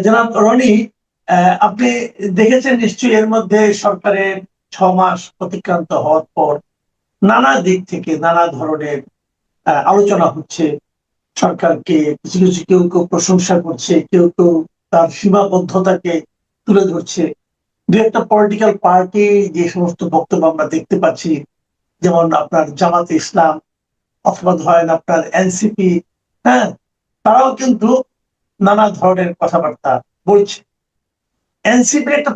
জনাব রনি, আপনি দেখেছেন নিশ্চয়ই এর মধ্যে সরকারের 6 মাস অতিক্রান্ত হওয়ার পর নানা দিক থেকে নানা ধরনের আলোচনা হচ্ছে। সরকারকে কিছু কিছু কেউ কেউ প্রশংসা করছে, কেউ কেউ তার সীমাবদ্ধতাকে তুলে ধরছে। দু একটা পলিটিক্যাল পার্টি যে সমস্ত বক্তব্য আমরা দেখতে পাচ্ছি, যেমন আপনার জামাতে ইসলাম অথবা ধরেন আপনার এনসিপি, হ্যাঁ, তারাও কিন্তু নানা ধরনের কথাবার্তা বলছে। এনসিপির একটা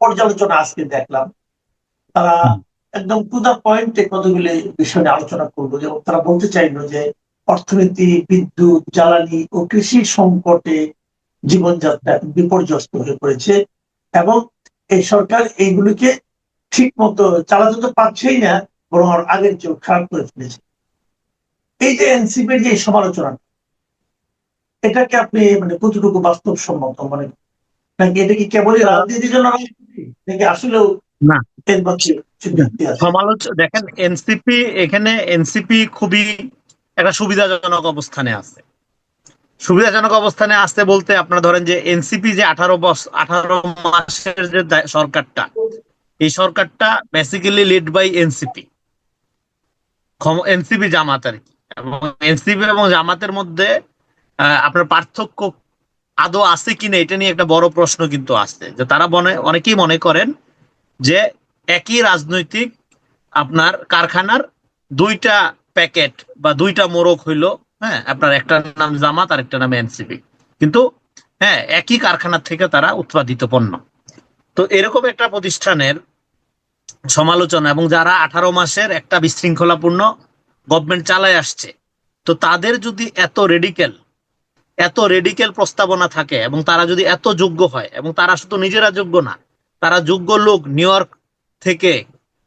পর্যালোচনা আজকে দেখলাম। তারা হুম, একদম টু দা পয়েন্টে কতগুলি বিষয় নিয়ে আলোচনা করলো, যেমন তারা বলতে চাইলো যে অর্থনীতি, বিদ্যুৎ, জ্বালানি ও কৃষি সংকটে জীবনযাত্রা এখন বিপর্যস্ত হয়ে পড়েছে এবং এই সরকার এইগুলিকে ঠিক মতো চালাতে তো পারছেই না, বরং আর আগের চেয়েও খারাপ করে ফেলেছে। এই যে এনসিপির যে সমালোচনা, এটাকে আপনি মানে কতটুকু বাস্তবসম্মত মনে করেন? নাকি এটা কি কেবলই রাজনীতির জন্য রাজনীতি, নাকি আসলেও না। এর মধ্যে কিছু যুক্তি আছে? সমালোচনা দেখেন, এনসিপি এখানে এনসিপি খুবই একটা সুবিধাজনক অবস্থানে আছে। সুবিধাজনক অবস্থানে আসতে বলতে আপনারা ধরেন যে এনসিপি যে 18 মাসের যে সরকারটা, এই সরকারটা basically led by NCP, NCP Jamaat আর কি। এবং এনসিপি এবং জামাতের মধ্যে আপনার পার্থক্য আদৌ আছে কিনা এটা নিয়ে একটা বড় প্রশ্ন কিন্তু আছে। যে তারা অনেকেই মনে করেন যে একই রাজনৈতিক আপনার কারখানার দুইটা প্যাকেট বা দুইটা মোড়ক হইলো। হ্যাঁ, আপনার একটা নাম জামাত আর একটা নাম এনসিপি, কিন্তু হ্যাঁ একই কারখানা থেকে তারা উৎপাদিত পণ্য। তো এরকম একটা প্রতিষ্ঠানের সমালোচনা, এবং যারা 18 মাসের একটা বিশৃঙ্খলাপূর্ণ গভর্নমেন্ট চালায় আসছে, তো তাদের যদি এত রেডিক্যাল প্রস্তাবনা থাকে এবং তারা যদি এত যোগ্য হয়, এবং তারা শুধু নিজেরা যোগ্য না, তারা যোগ্য লোক নিউ ইয়র্ক থেকে,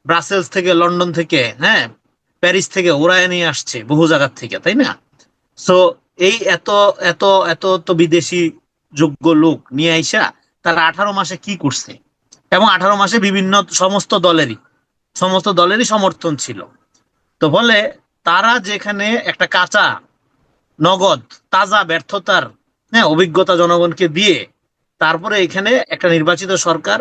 ব্রাসেলস থেকে, লন্ডন থেকে, হ্যাঁ, প্যারিস থেকে ওরাই নিয়ে আসছে বহু জায়গার থেকে, তাই না? সো এই এত এত এত তো বিদেশি যোগ্য লোক নিয়ে আইসা তারা 18 মাসে কি করছে? এবং 18 মাসে সমস্ত দলেরই সমর্থন ছিল। তো বলে তারা যেখানে একটা কাঁচা নগদ তাজা ব্যর্থতার, হ্যাঁ, অভিজ্ঞতা জনগণকে দিয়ে তারপরে এখানে একটা নির্বাচিত সরকার,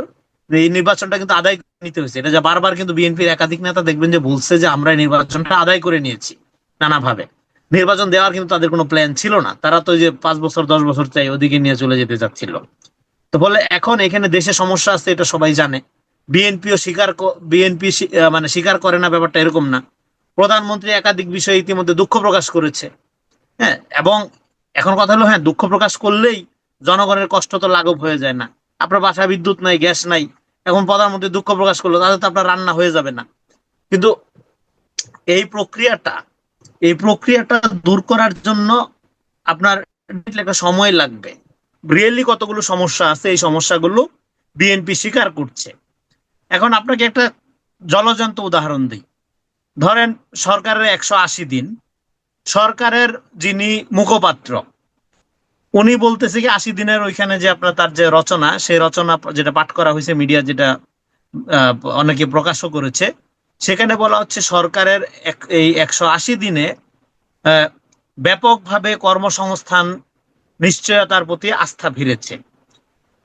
এই নির্বাচনটা কিন্তু আদায় করে নিতে হয়েছে। এটা যা বারবার কিন্তু বিএনপির একাধিক নেতা দেখবেন যে বলছে যে আমরা এই নির্বাচনটা আদায় করে নিয়েছি নানাভাবে। নির্বাচন দেওয়ার কিন্তু তাদের কোনো প্ল্যান ছিল না, তারা তো যে 5 বছর 10 বছর চাই ওদিকে নিয়ে চলে যেতে চাচ্ছিল। তো বলে এখন এখানে দেশে সমস্যা আছে, এটা সবাই জানে। বিএনপি মানে স্বীকার করে না ব্যাপারটা এরকম না। প্রধানমন্ত্রী একাধিক বিষয়ে ইতিমধ্যে দুঃখ প্রকাশ করেছে। হ্যাঁ, এবং এখন কথা হলো, হ্যাঁ, দুঃখ প্রকাশ করলেই জনগণের কষ্ট তো লাঘব হয়ে যায় না। আপনার বাসায় বিদ্যুৎ নাই, গ্যাস নাই, এখন প্রধানমন্ত্রী দুঃখ প্রকাশ করলো, তাহলে তো আপনার রান্না হয়ে যাবে না। কিন্তু এই প্রক্রিয়াটা এই প্রক্রিয়াটা দূর করার জন্য আপনার একটা সময় লাগবে। রিয়েলি কতগুলো সমস্যা আছে, এই সমস্যাগুলো বিএনপি স্বীকার করছে। এখন আপনাকে একটা জলজ্যান্ত উদাহরণ দিই। ধরেন সরকারের 180 দিন, সরকারের যিনি মুখপাত্র, উনি বলতেছে কি 80 দিনের ওইখানে যে আপনার তার যে রচনা, সেই রচনা যেটা পাঠ করা হয়েছে, মিডিয়া যেটা অনেকে প্রকাশও করেছে, সেখানে বলা হচ্ছে সরকারের এই 180 দিনে আহ, ব্যাপকভাবে কর্মসংস্থান নিশ্চয়তার প্রতি আস্থা ফিরেছে।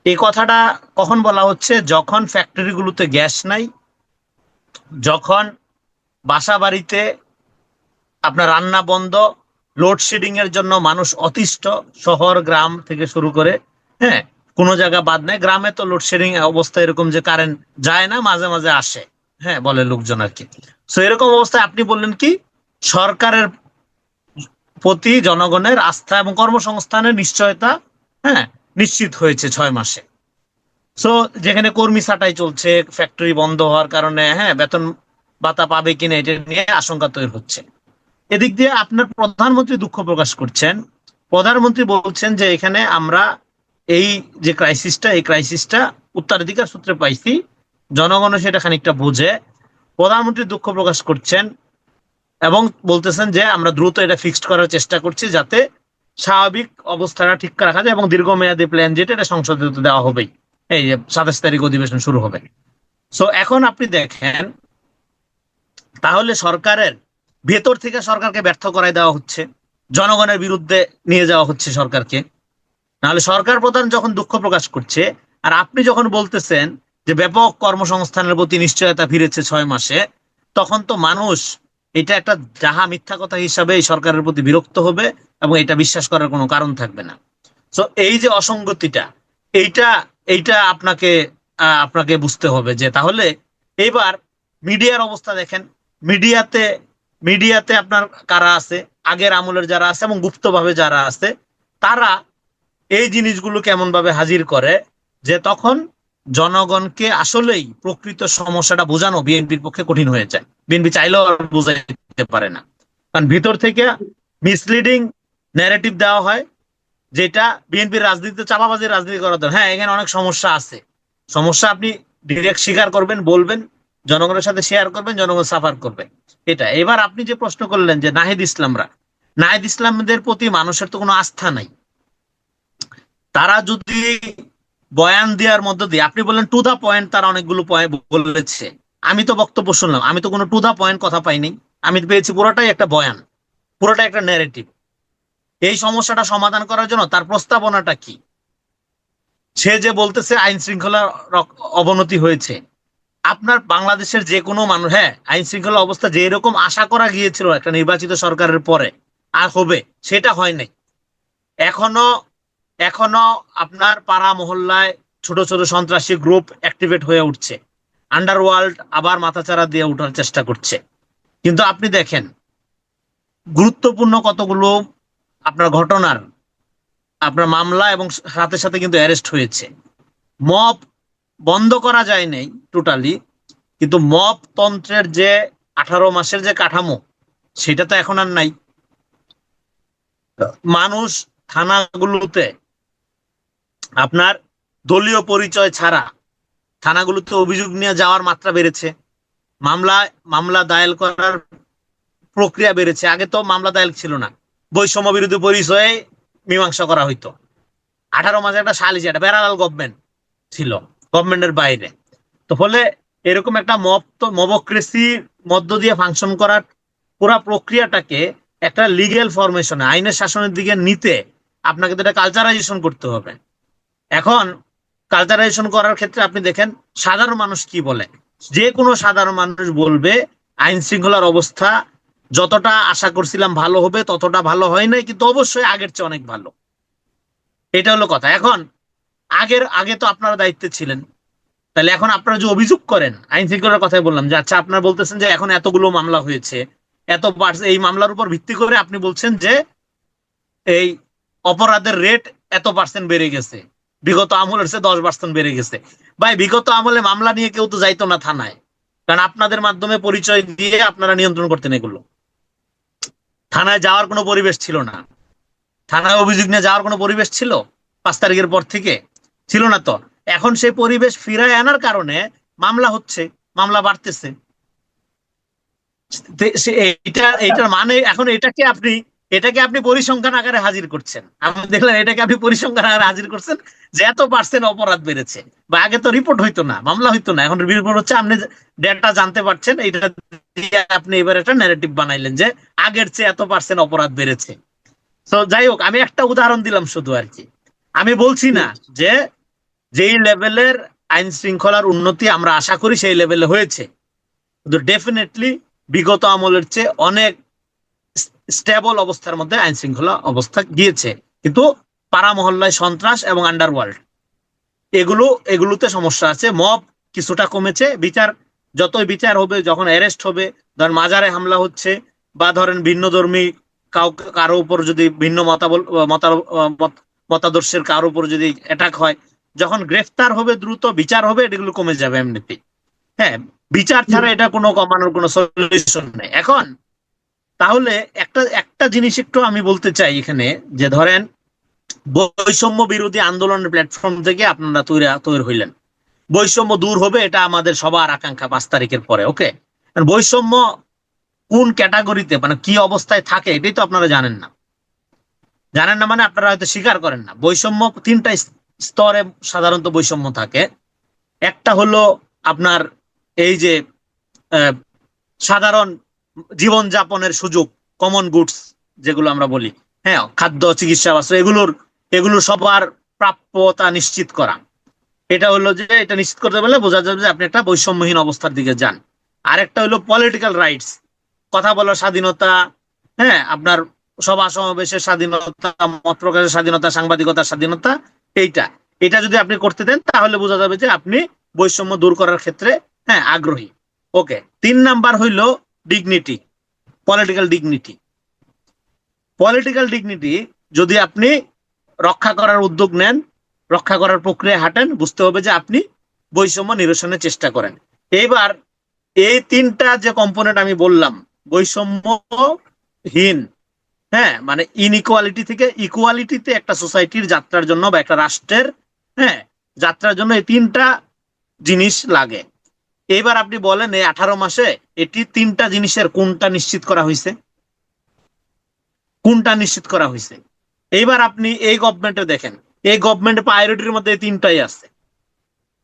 এই কথাটা কখন বলা হচ্ছে? যখন ফ্যাক্টরিগুলোতে গ্যাস নাই, যখন বাসা বাড়িতে আপনার রান্না বন্ধ, লোডশেডিং এর জন্য মানুষ অতিষ্ঠ, শহর গ্রাম থেকে শুরু করে, হ্যাঁ, কোনো জায়গা বাদ নাই। গ্রামে তো লোডশেডিং অবস্থা এরকম যে কারেন্ট যায় না, মাঝে মাঝে আসে, হ্যাঁ, বলে লোকজন আর কি। তো এরকম অবস্থায় আপনি বললেন কি সরকারের প্রতি জনগণের আস্থা এবং কর্মসংস্থানের নিশ্চয়তা, হ্যাঁ, নিশ্চিত হয়েছে 6 মাসে। সো যেখানে কর্মী ছাঁটাই চলছে, ফ্যাক্টরি বন্ধ হওয়ার কারণে, হ্যাঁ, বেতন ভাতা পাবে কিনা এটা নিয়ে আশঙ্কা তৈরি হচ্ছে। এদিক দিয়ে আপনার প্রধানমন্ত্রী দুঃখ প্রকাশ করছেন। প্রধানমন্ত্রী বলছেন যে এখানে আমরা এই যে এই ক্রাইসিসটা উত্তরাধিকার সূত্রে পাইছি, জনগণও সেটা খানিকটা বোঝে। প্রধানমন্ত্রী দুঃখ প্রকাশ করছেন এবং বলতেছেন যে আমরা দ্রুত এটা ফিক্সড করার চেষ্টা করছি, যাতে স্বাভাবিক অবস্থাটা ঠিক রাখা যায়, এবং দীর্ঘমেয়াদী প্ল্যান যেটা, এটা সংসদে তো দেওয়া হবেই। এই যে 27 তারিখ অধিবেশন শুরু হবে। সো এখন আপনি দেখেন, তাহলে সরকারের ভেতর থেকে সরকারকে ব্যর্থ করাই দেওয়া হচ্ছে, জনগণের বিরুদ্ধে নিয়ে যাওয়া হচ্ছে সরকারকে। নাহলে সরকার প্রধান যখন দুঃখ প্রকাশ করছে আর আপনি যখন বলতেছেন যে ব্যাপক কর্মসংস্থানের প্রতি নিশ্চয়তা ফিরেছে 6 মাসে, তখন তো মানুষ এটা একটা যাহা মিথ্যা কথা হিসাবে এই সরকারের প্রতি বিরক্ত হবে এবং এটা বিশ্বাস করার কোনো কারণ থাকবে না। তো এই যে অসঙ্গতিটা, এইটা এইটা আপনাকে আপনাকে বুঝতে হবে যে তাহলে এইবার মিডিয়ার অবস্থা দেখেন। মিডিয়াতে মিডিয়াতে আপনার কারা আছে, আগের আমলের যারা আছে এবং গুপ্তভাবে যারা আছে, তারা এই জিনিসগুলো কেমন ভাবে হাজির করে যে তখন জনগণকে আসলেই প্রকৃত সমস্যাটা বোঝানো বিএনপির পক্ষে কঠিন হয়ে যায়। বিএনপি চাইলেও আর বোঝাইতে পারে না, কারণ ভিতর থেকে মিসলিডিং ন্যারেটিভ দেওয়া হয়, যেটা বিএনপির রাজনীতিতে চাপাবাজির রাজনীতি করার দরকার। হ্যাঁ, এখানে অনেক সমস্যা আছে, সমস্যা আপনি ডিরেক্ট স্বীকার করবেন, বলবেন, জনগণের সাথে শেয়ার করবেন, জনগণ সাফার করবে। এটা এবার আপনি যে প্রশ্ন করলেন যে নাহিদ ইসলামদের প্রতি মানুষের তো কোনো আস্থা নাই। তারা যদি বয়ান দেওয়ার মধ্য দিয়ে, আপনি বললেন টু দা পয়েন্ট, তারা অনেকগুলো পয়েন্ট বলেছে, আমি তো বক্তব্য শুনলাম, আমি তো কোনো টু দা পয়েন্ট কথা পাইনি। আমি পেয়েছি পুরোটাই একটা বয়ান, পুরোটা একটা ন্যারেটিভ। এই সমস্যাটা সমাধান করার জন্য তার প্রস্তাবনাটা কি? সে যে বলতেছে আইন শৃঙ্খলার অবনতি হয়েছে, আপনার বাংলাদেশের যে কোনো মানুষ, হ্যাঁ, আইন শৃঙ্খলা অবস্থা যে এরকম আশা করা গিয়েছিল একটা নির্বাচিত সরকারের পরে আর হবে, সেটা হয় নাই। এখনো এখনো আপনার পাড়া মহল্লায় ছোট ছোট সন্ত্রাসী গ্রুপ অ্যাক্টিভেট হয়ে উঠছে, আন্ডারওয়ার্ল্ড আবার মাথাচাড়া দিয়ে ওঠার চেষ্টা করছে। কিন্তু আপনি দেখেন গুরুত্বপূর্ণ কতগুলো আপনার ঘটনার আপনার মামলা এবং সাথে সাথে কিন্তু অ্যারেস্ট হয়েছে। মব বন্ধ করা যায় নাই টোটালি, কিন্তু মব তন্ত্রের যে 18 মাসের যে কাঠামো, সেটা তো এখন আর নাই। মানুষ থানাগুলোতে আপনার দলীয় পরিচয় ছাড়া থানাগুলোতে অভিযোগ নিয়ে যাওয়ার মাত্রা বেড়েছে, মামলা দায়ের করার প্রক্রিয়া বেড়েছে। আগে তো মামলা দায়ের ছিল না, বৈষম্য বিরোধী পরিচয়ে মীমাংসা করা হইতো। 18 মাসে একটা সালিসি, একটা প্যারালাল গভর্নমেন্ট ছিল, গভর্নমেন্টের বাইরে। তো ফলে এরকম একটা মবক্রেসির মধ্য দিয়ে ফাংশন করার পুরা প্রক্রিয়াটাকে একটা লিগেল ফরমেশনে, আইনের শাসনের দিকে নিতে আপনাকে তো এটা কালচারাইজেশন করতে হবে। এখন কালচারাইজেশন করার ক্ষেত্রে আপনি দেখেন সাধারণ মানুষ কি বলে। যে কোনো সাধারণ মানুষ বলবে আইন শৃঙ্খলার অবস্থা যতটা আশা করছিলাম ভালো হবে ততটা ভালো হয় নাই, কিন্তু অবশ্যই আগের চেয়ে অনেক ভালো। এটা হলো কথা। এখন আগে তো আপনারা দায়িত্বে ছিলেন, তাহলে এখন আপনারা যে অভিযোগ করেন আইন শৃঙ্খলার কথাই বললাম, যে আচ্ছা আপনারা বলতেছেন যে এখন এতগুলো মামলা হয়েছে, এই মামলার উপর ভিত্তি করে আপনি বলছেন যে এই অপরাধের রেট এত% বেড়ে গেছে, বিগত আমলের চেয়ে 10% বেড়ে গেছে। ভাই, বিগত আমলে মামলা নিয়ে কেউ তো যাইতো না থানায়, কারণ আপনাদের মাধ্যমে পরিচয় দিয়ে আপনারা নিয়ন্ত্রণ করতেন এগুলো। থানায় যাওয়ার কোনো পরিবেশ ছিল না, থানায় অভিযোগ নিয়ে যাওয়ার কোনো পরিবেশ ছিল 5 তারিখের পর থেকে? ছিল না তো। এখন সেই পরিবেশ ফিরায় আনার কারণে মামলা হচ্ছে, মামলা বাড়তেছে। এইটার মানে এখন এটাকে আপনি পরিসংখ্যান আকারে হাজির করছেন। আপনি দেখলেন এটাকে আপনি পরিসংখ্যান আকারে হাজির করছেন যে এত% অপরাধ বেড়েছে। বা আগে তো রিপোর্ট হইতো না, মামলা হইতো না, এখন রিপোর্ট হচ্ছে। আপনি ডেটা জানতে পারছেন, এটা দিয়ে আপনি এবার একটা ন্যারেটিভ বানাইলেন যে আগের চেয়ে এত% অপরাধ বেড়েছে। তো যাই হোক, আমি একটা উদাহরণ দিলাম শুধু আর কি। আমি বলছি না যে যেই লেভেলের আইন শৃঙ্খলার উন্নতি আমরা আশা করি সেই লেভেলে হয়েছে, কিন্তু ডেফিনেটলি বিগত আমলের চেয়ে অনেক স্টেবল অবস্থার মধ্যে আইন শৃঙ্খলা অবস্থা গিয়েছে। কিন্তু পাড়া মহল্লায় সন্ত্রাস এবং আন্ডারওয়ার্ল্ড এগুলোতে সমস্যা আছে। মব কিছুটা কমেছে, যতই বিচার হবে, যখন অ্যারেস্ট হবে, ধরেন মাজারে হামলা হচ্ছে বা ধরেন ভিন্নধর্মী কারো উপর যদি ভিন্ন মতাদর্শের কারো উপর যদি অ্যাটাক হয়, যখন গ্রেফতার হবে, দ্রুত বিচার হবে, এগুলো কমে যাবে এমনিতেই। হ্যাঁ, বিচার ছাড়া এটা কোনো কমানোর কোনো সলিউশন নেই এখন। তাহলে একটা জিনিস একটু আমি বলতে চাই এখানে, যে ধরেন বৈষম্য বিরোধী আন্দোলনের প্ল্যাটফর্ম থেকে আপনারা তৈরি হইলেন, বৈষম্য দূর হবে, এটা আমাদের সবার আকাঙ্ক্ষা 5 তারিখের পরে। ওকে, বৈষম্য কোন ক্যাটাগরিতে, মানে কি অবস্থায় থাকে এটাই তো আপনারা জানেন না। মানে আপনারা হয়তো স্বীকার করেন না। বৈষম্য 3টা স্তরে সাধারণত বৈষম্য থাকে। একটা হলো আপনার এই যে সাধারণ জীবনযাপনের সুযোগ, কমন গুডস যেগুলো আমরা বলি, হ্যাঁ, খাদ্য, চিকিৎসা, বস্ত্র, এগুলো সবার প্রাপ্যতা নিশ্চিত করা। এটা হলো যে এটা নিশ্চিত করতে পারলে বোঝা যাবে যে আপনি একটা বৈষম্যহীন অবস্থার দিকে যান। আরেকটা হলো পলিটিক্যাল রাইটস, কথা বলার স্বাধীনতা, হ্যাঁ, আপনার সভা সমাবেশের স্বাধীনতা, মত প্রকাশের স্বাধীনতা, সাংবাদিকতার স্বাধীনতা। এইটা এটা যদি আপনি করতে দেন তাহলে বোঝা যাবে যে আপনি বৈষম্য দূর করার ক্ষেত্রে হ্যাঁ আগ্রহী। ওকে, 3 নাম্বার হইল dignity, political dignity. Political dignity যদি আপনি রক্ষা করার উদ্যোগ নেন, রক্ষা করার প্রক্রিয়া হাঁটেন, বুঝতে হবে যে আপনি বৈষম্য নিরসনের চেষ্টা করেন। এইবার এই 3টা যে কম্পোনেন্ট আমি বললাম, বৈষম্যহীন, হ্যাঁ, মানে ইনইকুয়ালিটি থেকে ইকুয়ালিটিতে একটা সোসাইটির যাত্রার জন্য বা একটা রাষ্ট্রের হ্যাঁ যাত্রার জন্য এই 3টা জিনিস লাগে। এইবার আপনি বলেন এই 18 মাসে এটি 3টা জিনিসের কোনটা নিশ্চিত করা হয়েছে? কোনটা নিশ্চিত করা হয়েছে? এইবার আপনি এই গভর্নমেন্টে দেখেন, এই গভর্নমেন্টের প্রায়োরিটির মধ্যে এই 3টাই আছে।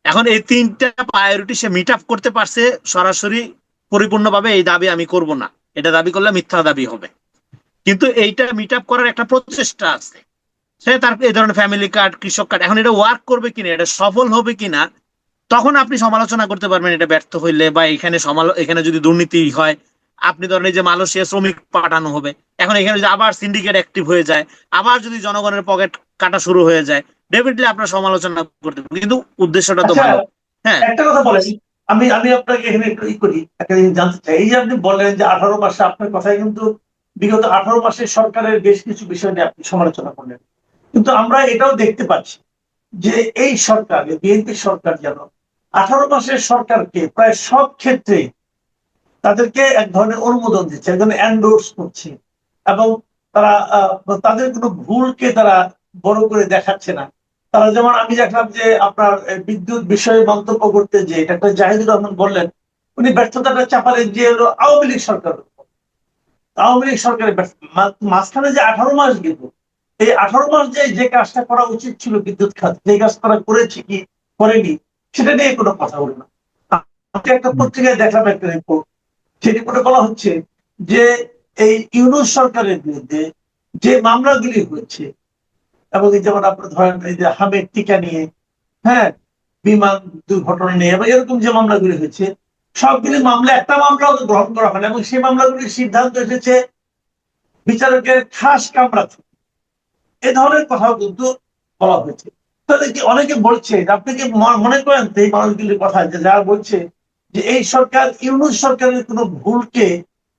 এখন এই 3টা প্রায়োরিটি সে মিট আপ করতে পারছে সরাসরি পরিপূর্ণভাবে, এই দাবি আমি করব না, এটা দাবি করলে মিথ্যা দাবি হবে। কিন্তু এইটা মিট আপ করার একটা প্রচেষ্টা আছে, সে তার এই ধরনের ফ্যামিলি কার্ড, কৃষক কার্ড, এখন এটা ওয়ার্ক করবে কিনা, এটা সফল হবে কিনা, তখন আপনি সমালোচনা করতে পারবেন এটা ব্যর্থ হইলে, বা এখানে যদি দুর্নীতি হয়, আপনি ধরেন এই যে মালয়েশিয়া শ্রমিক পাঠানো হবে, এখন এখানে যদি আবার সিন্ডিকেট অ্যাক্টিভ হয়ে যায়, আবার যদি জনগণের পকেট কাটা শুরু হয়ে যায়, ডেফিনেটলি আপনার সমালোচনা করতে পারবেন, কিন্তু উদ্দেশ্যটা তো আচ্ছা, ভালো। হ্যাঁ, একটা কথা বলেন, আমি আমি আপনাকে এখানে একটু করি, একটা জিনিস জানতে চাই। এই যে আপনি বললেন যে 18 মাসে, আপনার কথায় কিন্তু বিগত 18 মাসে সরকারের বেশ কিছু বিষয় নিয়ে আপনি সমালোচনা করলেন, কিন্তু আমরা এটাও দেখতে পাচ্ছি যে এই সরকার, বিএনপি সরকার যেন 18 মাসের সরকারকে প্রায় সব ক্ষেত্রে তাদেরকে এক ধরনের অনুমোদন দিচ্ছে, এক ধরনের এন্ডোর্স করছে, এবং তারা তাদের কোনো ভুলকে তারা বড় করে দেখাচ্ছে না। তারা যেমন, আমি দেখলাম যে আপনার বিদ্যুৎ বিষয়ে মন্তব্য করতে, যে এটা একটা জাহিদুর রহমান বললেন, উনি ব্যর্থতাটা চাপালেন যে হলো আওয়ামী লীগ সরকার, আওয়ামী লীগ সরকারের মাঝখানে যে 18 মাস গেল, এই 18 মাস যে যে কাজটা করা উচিত ছিল বিদ্যুৎ খাত, যে কাজ করা করেছে কি করেনি সেটা নিয়ে কোনো কথা বলে না। আমি একটা পত্রিকায় দেখলাম একটা রিপোর্ট, সেই রিপোর্টে বলা হচ্ছে যে এই ইউনূস সরকারের বিরুদ্ধে যে মামলাগুলি হয়েছে, এবং এই যেমন আপনার ধরেন এই যে হামের টিকা নিয়ে, হ্যাঁ, বিমান দুর্ঘটনা নিয়ে, এবং এরকম যে মামলাগুলি হয়েছে, সবগুলি মামলা, একটা মামলাও গ্রহণ করা হয় না, এবং সেই মামলাগুলির সিদ্ধান্ত এসেছে বিচারকের খাস কামরা থেকে। এ ধরনের কথাও কিন্তু বলা হয়েছে। তাহলে কি অনেকে বলছে, আপনি কি মনে করেন এই মানুষগুলির কথা, যে যারা বলছে যে এই সরকার ইউনূস সরকারের কোনো ভুলকে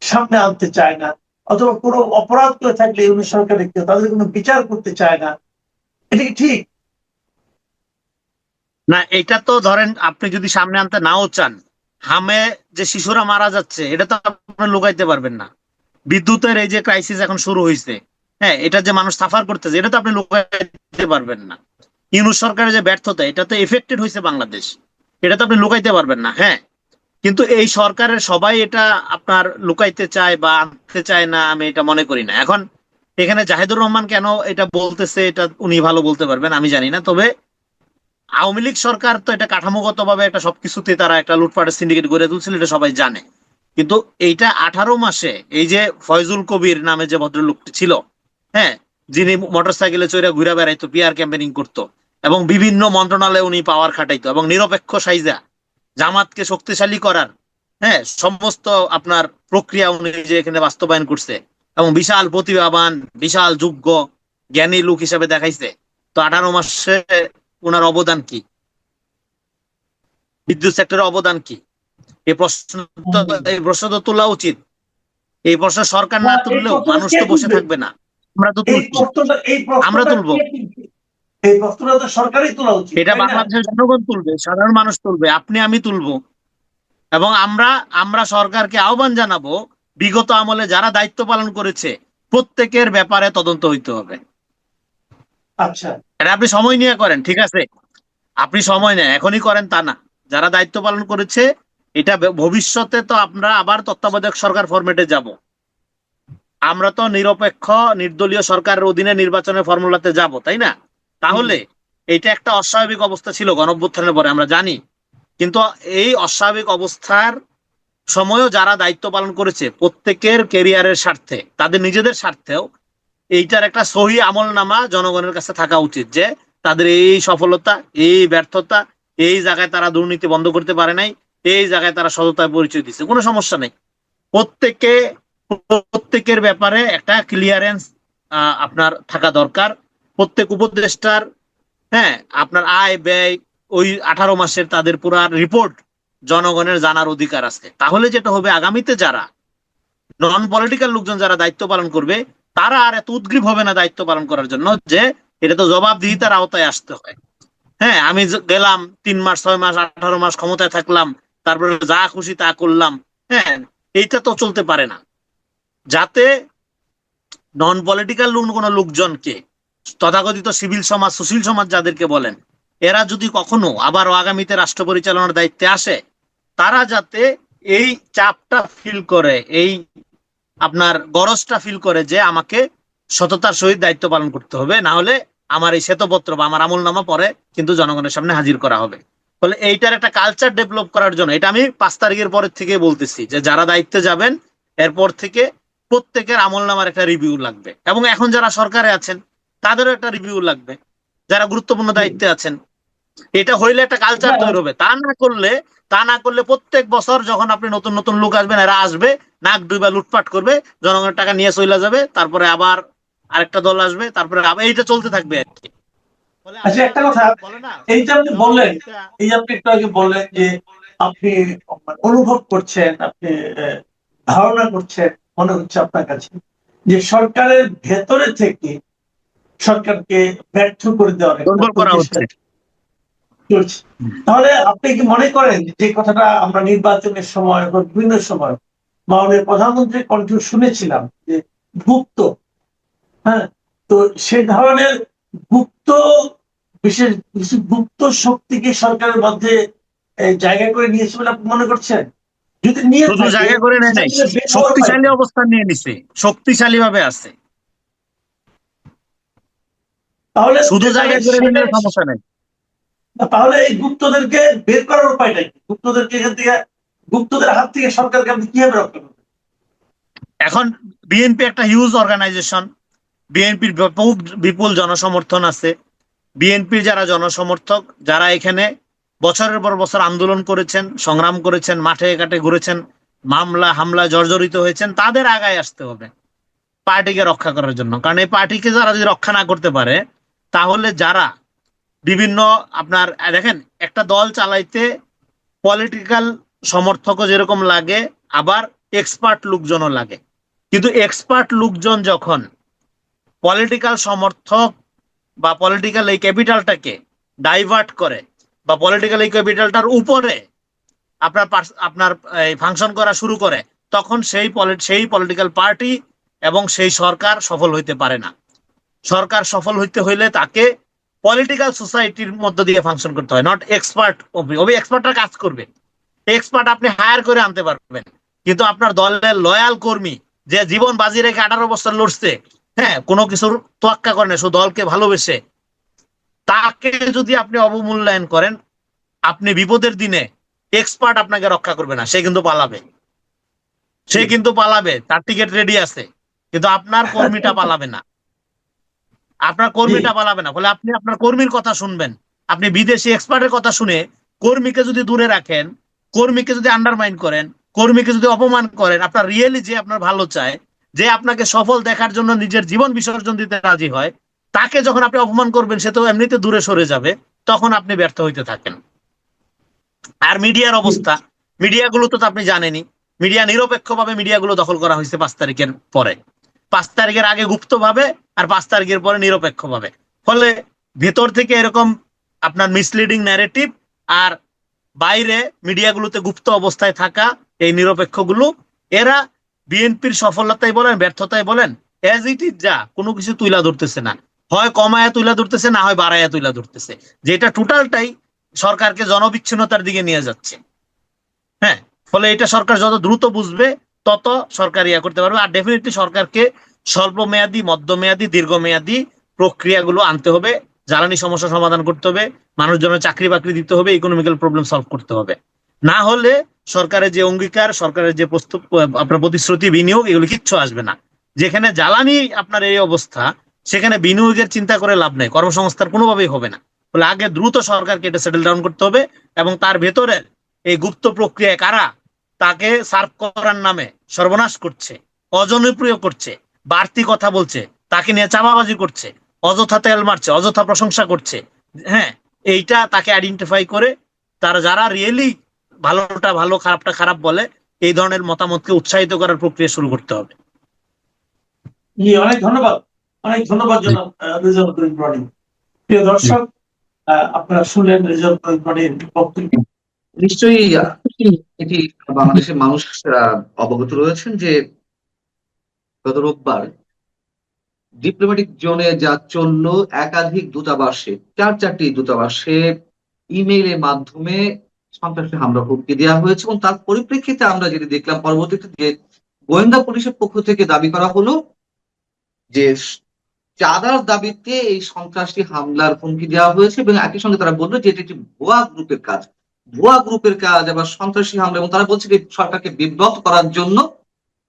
সামনে আনতে চায় না, অথবা কোনো অপরাধ করে থাকলে ইউনূস সরকারের কেউ তাদের কোনো বিচার করতে চায় না, এটা কি ঠিক? না, এটা তো ধরেন আপনি যদি সামনে আনতে নাও চান, হামে যে শিশুরা মারা যাচ্ছে এটা তো আপনি লুকাইতে পারবেন না। বিদ্যুতের এই যে ক্রাইসিস এখন শুরু হয়েছে, হ্যাঁ, এটা যে মানুষ সাফার করতেছে এটা তো আপনি লুকাইতে পারবেন না। ইউনূস সরকারের যে ব্যর্থতা, এটা তো এফেক্টেড হয়েছে বাংলাদেশ, এটা তো আপনি লুকাইতে পারবেন না। হ্যাঁ, কিন্তু এই সরকারের সবাই এটা আপনার লুকাইতে চায় বা আনতে চায় না, আমি এটা মনে করি না। এখন এখানে জাহিদুর রহমান কেন এটা বলতেছে, এটা উনি ভালো বলতে পারবেন, আমি জানি না। তবে আওয়ামী লীগ সরকার তো এটা কাঠামোগতভাবে একটা সবকিছুতে তারা একটা লুটপাটের সিন্ডিকেট গড়ে তুলছিল, এটা সবাই জানে। কিন্তু এইটা 18 মাসে এই যে ফয়জুল কবির নামে যে ভদ্রলোকটি ছিল, হ্যাঁ, যিনি মোটরসাইকেলে চড়ে ঘুরে বেড়াইতো, পিআর ক্যাম্পেনিং করতো, এবং বিভিন্ন মন্ত্রণালয়ে উনি পাওয়ার খাটাইতো, এবং নিরপেক্ষ সাইজা জামাতকে শক্তিশালী করার হ্যাঁ সমস্ত আপনার প্রক্রিয়া উনি যে এখানে বাস্তবায়ন করছে, এবং বিশাল প্রতিভাবান, বিশাল যোগ্য, জ্ঞানী লোক হিসেবে দেখাইছে। তো 18 মাসে ওনার অবদান কি, বিদ্যুৎ সেক্টরের অবদান কি, এই প্রশ্ন তো তোলা উচিত। এই প্রশ্ন সরকার না এই তুললেও প্রশ্নটা মানুষ কে তো বসে তুলবে? থাকবে না, আমরা তো এই তুলছি, প্রশ্নটা এই আমরা প্রশ্নটা তুলবো। কে তুলবে? এই প্রশ্নটা তো সরকারই তোলা উচিত, এটা তাই না? বাংলাদেশের জনগণ তুলবে, সাধারণ মানুষ তুলবে, আপনি আমি তুলবো। এবং আমরা আমরা সরকারকে আহ্বান জানাবো, বিগত আমলে যারা দায়িত্ব পালন করেছে প্রত্যেকের ব্যাপারে তদন্ত হইতে হবে। আচ্ছা, এটা আপনি সময় নিয়ে করেন, ঠিক আছে, আপনি সময় নেন, এখনই করেন তা না। যারা দায়িত্ব পালন করেছে, এটা ভবিষ্যতে তো আমরা আবার তত্ত্বাবধায়ক সরকার ফরম্যাটে যাব, আমরা তো নিরপেক্ষ নির্দলীয় সরকারের অধীনে নির্বাচনের ফর্মুলাতে যাব, তাই না? তাহলে এটা একটা অস্বাভাবিক অবস্থা ছিল গণঅভ্যুত্থানের পরে, আমরা জানি। কিন্তু এই অস্বাভাবিক অবস্থার সময়ও যারা দায়িত্ব পালন করেছে, প্রত্যেকের ক্যারিয়ারের স্বার্থে, তাদের নিজেদের স্বার্থেও এইটার একটা সহি আমলনামা জনগণের কাছে থাকা উচিত, যে তাদের এই সফলতা, এই ব্যর্থতা, এই জায়গায় তারা দুর্নীতি বন্ধ করতে পারে নাই, এই জায়গায় তারা সততায় পরিচয় দিচ্ছে, কোনো সমস্যা নেই। প্রত্যেকের ব্যাপারে একটা ক্লিয়ারেন্স আপনার থাকা দরকার। প্রত্যেক উপদেষ্টার, হ্যাঁ, আপনার আয় ব্যয় ওই 18 মাসের তাদের পুরা রিপোর্ট জনগণের জানার অধিকার আছে। তাহলে যেটা হবে, আগামীতে যারা নন পলিটিক্যাল লোকজন যারা দায়িত্ব পালন করবে, তারা আর এত উদ্গ্রীব হবে না দায়িত্ব পালন করার জন্য, যে এটা তো জবাবদিহিতার আওতায় আসতে হয়। হ্যাঁ, আমি গেলাম 3 মাস 6 মাস 18 মাস ক্ষমতায় থাকলাম, তারপরে যা খুশি তা করলাম, হ্যাঁ, এইটা তো চলতে পারে না। যাতে নন পলিটিক্যাল কোনো লোকজনকে, তথাকথিত সিভিল সমাজ, সুশীল সমাজ যাদেরকে বলেন, এরা যদি কখনো আবার আগামীতে রাষ্ট্র পরিচালনার দায়িত্বে আসে, তারা যাতে এই চাপটা ফিল করে, এই আপনার গরজটা ফিল করে যে আমাকে সততার সহিত দায়িত্ব পালন করতে হবে, না হলে আমার এই শ্বেতপত্র বা আমার আমলনামা পরে কিন্তু জনগণের সামনে হাজির করা হবে। ফলে এইটার একটা কালচার ডেভেলপ করার জন্য, এটা আমি 5 তারিখের পরের থেকে বলতেছি, যে যারা দায়িত্বে যাবেন এরপর থেকে প্রত্যেকের আমলনামার একটা রিভিউ লাগবে, এবং এখন যারা সরকারে আছেন তাদেরও একটা রিভিউ লাগবে, যারা গুরুত্বপূর্ণ দায়িত্বে আছেন। এটা হইলে একটা কালচার তৈরি হবে। তা না করলে প্রত্যেক বছর যখন আপনি নতুন নতুন লোক আসবেন, এরা আসবে, নাক ডুবা লুটপাট করবে, জনগণের টাকা নিয়ে চলে যাবে, তারপরে আবার আরেকটা দল আসবে, তারপরে আবার এইটা চলতে থাকবে আর কি। আচ্ছা, একটা কথা, এই যে আপনি বললেন, এই যে আপনি একটু আগে বললেন যে আপনি অনুভব করছেন, আপনি ধারণা করছেন, মনে হচ্ছে আপনার কাছে যে সরকারের ভেতরে থেকে সরকারকে ব্যর্থ করে দেওয়ার দুর্বল করা হচ্ছে। চলছে। তাহলে আপনি কি মনে করেন যে কথাটা আমরা নির্বাচনের সময় বা বিভিন্ন সময় মাননীয় প্রধানমন্ত্রীর কণ্ঠ শুনেছিলাম, যে গুপ্ত, হ্যাঁ, তো সেই ধরনের গুপ্ত, বিশেষ কিছু গুপ্ত শক্তিকে সরকারের মধ্যে জায়গা করে নিয়েছে বলে আপনি মনে করছেন? যদি নিয়ে শুধু থাকে, জায়গা করে নেয় নাই, শক্তিশালী অবস্থান নিয়ে নিছে, শক্তিশালী ভাবে আছে। তাহলে শুধু জায়গা করে নিলে সমস্যা নাই। তাহলে এই গুপ্তদেরকে বের করার উপায়টা কি? গুপ্তদেরকে এখান থেকে, গুপ্তদের হাত থেকে সরকারকে আপনি কিভাবে রক্ষা করবেন? এখন বিএনপি একটা হিউজ অর্গানাইজেশন, বিএনপির বিপুল জনসমর্থন আছে। বিএনপির যারা জনসমর্থক, যারা এখানে বছরের পর বছর আন্দোলন করেছেন, সংগ্রাম করেছেন, মাঠে ঘাটে ঘুরেছেন, মামলা হামলা জর্জরিত হয়েছেন, তাদের আগায় আসতে হবে পার্টিকে রক্ষা করার জন্য। কারণ এই পার্টিকে যারা যদি রক্ষা না করতে পারে, তাহলে যারা বিভিন্ন, আপনার দেখেন, একটা দল চালাইতে পলিটিক্যাল সমর্থকও যেরকম লাগে, আবার এক্সপার্ট লোকজনও লাগে। কিন্তু এক্সপার্ট লোকজন যখন পলিটিক্যাল সমর্থক বা পলিটিক্যাল এই ক্যাপিটালটাকে ডাইভার্ট করে, বা পলিটিক্যাল এই ক্যাপিটালটার উপরে আপনার ফাংশন করা শুরু করে, তখন সেই পলিটিক্যাল পার্টি এবং সেই সরকার সফল হইতে পারে না। সরকার সফল হইতে হইলে তাকে পলিটিক্যাল সোসাইটির মধ্য দিয়ে ফাংশন করতে হয়, নট এক্সপার্ট। এক্সপার্টরা কাজ করবে, এক্সপার্ট আপনি হায়ার করে আনতে পারবেন, কিন্তু আপনার দলের লয়াল কর্মী যে জীবন বাজি রেখে 18 বছর লড়ছে, হ্যাঁ, কোনো কিছুর তোয়াক্কা করে না, শুধু দলকে ভালোবেসে, তাকে যদি আপনি অবমূল্যায়ন করেন, আপনি বিপদের দিনে এক্সপার্ট আপনাকে রক্ষা করবে না, সে কিন্তু পালাবে, তার টিকিট রেডি আছে, কিন্তু আপনার কর্মীটা পালাবে না, ফলে আপনি আপনার কর্মীর কথা শুনবেন। আপনি বিদেশি এক্সপার্টের কথা শুনে কর্মীকে যদি দূরে রাখেন, কর্মীকে যদি আন্ডারমাইন করেন, কর্মীকে যদি অপমান করেন, আপনার রিয়েলি যে আপনার ভালো চায়, যে আপনাকে সফল দেখার জন্য নিজের জীবন বিসর্জন দিতে রাজি হয়, তাকে যখন আপনি অপমান করবেন, সে তো এমনিতে দূরে সরে যাবে, তখন আপনি ব্যর্থ হইতে থাকেন। আর মিডিয়ার অবস্থা, মিডিয়াগুলো তো আপনি জানেনই, নিরপেক্ষভাবে মিডিয়াগুলো দখল করা হয়েছে 5 তারিখের পরে। 5 তারিখের আগে গুপ্তভাবে, আর 5 তারিখের পরে নিরপেক্ষভাবে। ফলে ভেতর থেকে এরকম আপনার মিসলিডিং ন্যারেটিভ, আর বাইরে মিডিয়াগুলোতে গুপ্ত অবস্থায় থাকা এই নিরপেক্ষগুলো, এরা বিএনপির সফলতাই বলেন ব্যর্থতাই বলেন, এজ ইট ইজ যা, কোনো কিছু তুইলা ধরতেছে না, হয় কমায়া তুইলা ধরতেছে, না হয় বাড়াইয়া তুইলা ধরতেছে, যেটা টোটালটাই সরকারকে জনবিচ্ছিন্নতার দিকে নিয়ে যাচ্ছে। হ্যাঁ, ফলে এটা সরকার যত দ্রুত বুঝবে, তত সরকার ইয়া করতে পারবে। আর ডেফিনেটলি সরকারকে স্বল্প মেয়াদী, মধ্যমেয়াদী, দীর্ঘমেয়াদী প্রক্রিয়াগুলো আনতে হবে, জ্বালানি সমস্যা সমাধান করতে হবে, মানুষজনের চাকরি বাকরি দিতে হবে, ইকোনমিক্যাল প্রবলেম সলভ করতে হবে। না হলে সরকারের যে অঙ্গীকার, সরকারের যে আপনার প্রতিশ্রুতি, বিনিয়োগ, এগুলো কিচ্ছু আসবে না। যেখানে জ্বালানি আপনার এই অবস্থা, সেখানে বিনিয়োগের চিন্তা করে লাভ নেই, কর্মসংস্থান কোনোভাবেই হবে না। বলে আগে দ্রুত সরকারকে এটা সেটেল ডাউন করতে হবে, এবং তার ভেতরে এই গুপ্ত প্রক্রিয়ায় কারা তাকে সার্ভ করার নামে সর্বনাশ করছে, অজনপ্রিয় করছে, বাড়তি কথা বলছে, তাকে নিয়ে চাপাবাজি করছে, অযথা তেল মারছে, অযথা প্রশংসা করছে, হ্যাঁ, এইটা তাকে আইডেন্টিফাই করে তারা যারা রিয়েলি ভালোটা ভালো খারাপটা খারাপ বলে, এই ধরনের মতামতকে উৎসাহিত করার প্রক্রিয়া শুরু করতে হবে। জি, অনেক ধন্যবাদ, অনেক ধন্যবাদ জনাব রেজাউল করিম রনি। প্রিয় দর্শক, আপনারা শুনলেন রেজাউল করিম রনির বক্তব্য। নিশ্চয়ই এটি বাংলাদেশের মানুষ অবগত রয়েছেন যে গত রোববার ডিপ্লোম্যাটিক জোনে যা চললো, একাধিক দূতাবাসে, চারটি দূতাবাসে ইমেইলের মাধ্যমে সন্ত্রাসী হামলা হুমকি দেওয়া হয়েছে, এবং তার পরিপ্রেক্ষিতে আমরা যেটি দেখলাম পরবর্তীতে যে গোয়েন্দা পুলিশের পক্ষ থেকে দাবি করা হলো যে চাঁদার দাবিতে এই সন্ত্রাসী হামলার হুমকি দেওয়া হয়েছে, এবং একই সঙ্গে তারা বললো যে এটি একটি ভুয়া গ্রুপের কাজ, ভুয়া গ্রুপের কাজ, আবার সন্ত্রাসী হামলা, এবং তারা বলছে যে সরকারকে বিব্রত করার জন্য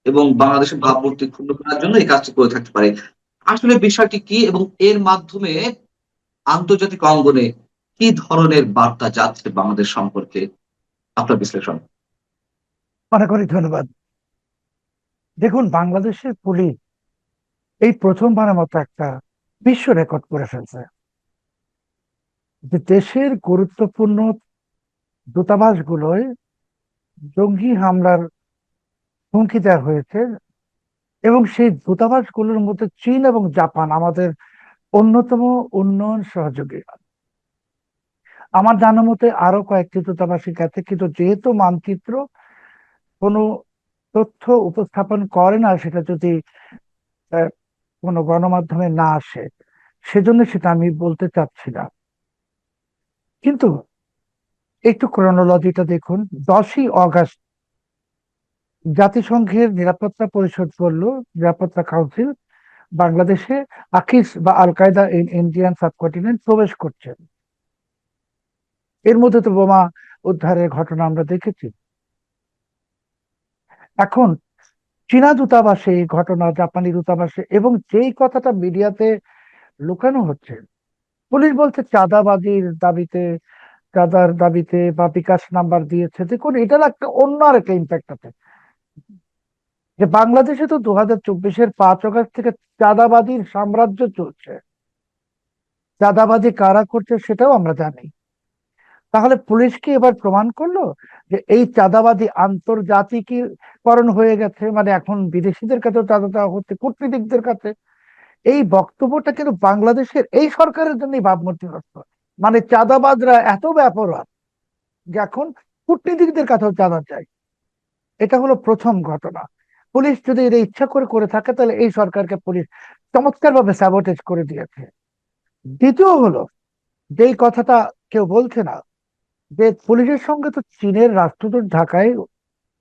এবং বাংলাদেশের ভাবমূর্তি ক্ষুণ্ণ করার জন্য এই কাজটি করে থাকতে পারে। আসলে বিষয়টি কি, এবং এর মাধ্যমে আন্তর্জাতিক অঙ্গনে কি ধরনের বার্তা যাচ্ছে বাংলাদেশ সম্পর্কে, আপনার বিশ্লেষণ? অনেক অনেক ধন্যবাদ। দেখুন, বাংলাদেশের পুলিশ এই প্রথমবারের মতো একটা বিশ্ব রেকর্ড করে ফেলছে, যে দেশের গুরুত্বপূর্ণ দূতাবাসগুলোয় জঙ্গি হামলার হুমকি দেওয়া হয়েছে, এবং সেই দূতাবাসগুলোর মধ্যে চীন এবং জাপান আমাদের অন্যতম উন্নয়ন সহযোগী। আমার জানা মতে আরো কয়েকটি দূতাবাসী গেছে, কিন্তু যেহেতু মানচিত্র কোনো তথ্য উপস্থাপন করে না, সেটা যদি কোনো গণমাধ্যমে না আসে, সেজন্য সেটা আমি বলতে চাচ্ছি না। কিন্তু একটু ক্রোনোলজিটা দেখুন। 10ই অগাস্ট জাতিসংঘের নিরাপত্তা পরিষদ বলল, নিরাপত্তা কাউন্সিল, বাংলাদেশে আকিস বা আল কায়দা ইন ইন্ডিয়ান সাবকন্টিনেন্ট প্রবেশ করছে। এর মধ্যে তো বোমা উদ্ধারের ঘটনা আমরা দেখেছি। এখন চীনা দূতাবাসে এই ঘটনা, জাপানি দূতাবাসে, এবং যেই কথাটা মিডিয়াতে লুকানো হচ্ছে, পুলিশ বলছে চাঁদাবাজির দাবিতে, চাঁদার দাবিতে বা বিকাশ নাম্বার দিয়েছে। দেখুন, এটার একটা অন্য আরেকটা ইম্প্যাক্ট আছে, যে বাংলাদেশে তো 2024-এর 5 আগস্ট থেকে চাঁদাবাজির সাম্রাজ্য চলছে। চাঁদাবাজি কারা করছে সেটাও আমরা জানি। তাহলে পুলিশ কি এবার প্রমাণ করলো যে এই চাঁদাবাজি আন্তর্জাতিকীকরণ হয়ে গেছে, মানে এখন বিদেশিদের কাছেও চাঁদা দেওয়া হচ্ছে, কূটনীতিকদের কাছে? এই বক্তব্যটা কিন্তু বাংলাদেশের এই সরকারের জন্যই ভাবমূর্তিগ্রস্ত। মানে চাঁদাবাজরা এত ব্যাপরোয়া যে এখন কূটনীতিকদের কাছেও চাঁদা চাই। এটা হলো প্রথম ঘটনা। পুলিশ যদি এটা ইচ্ছা করে করে থাকে, তাহলে এই সরকারকে পুলিশ চমৎকার ভাবে স্যাবোটেজ করে দিয়েছে। দ্বিতীয় হলো, যেই কথাটা কেউ বলছে না, যে পুলিশের সঙ্গে তো চীনের রাষ্ট্রদূত ঢাকায়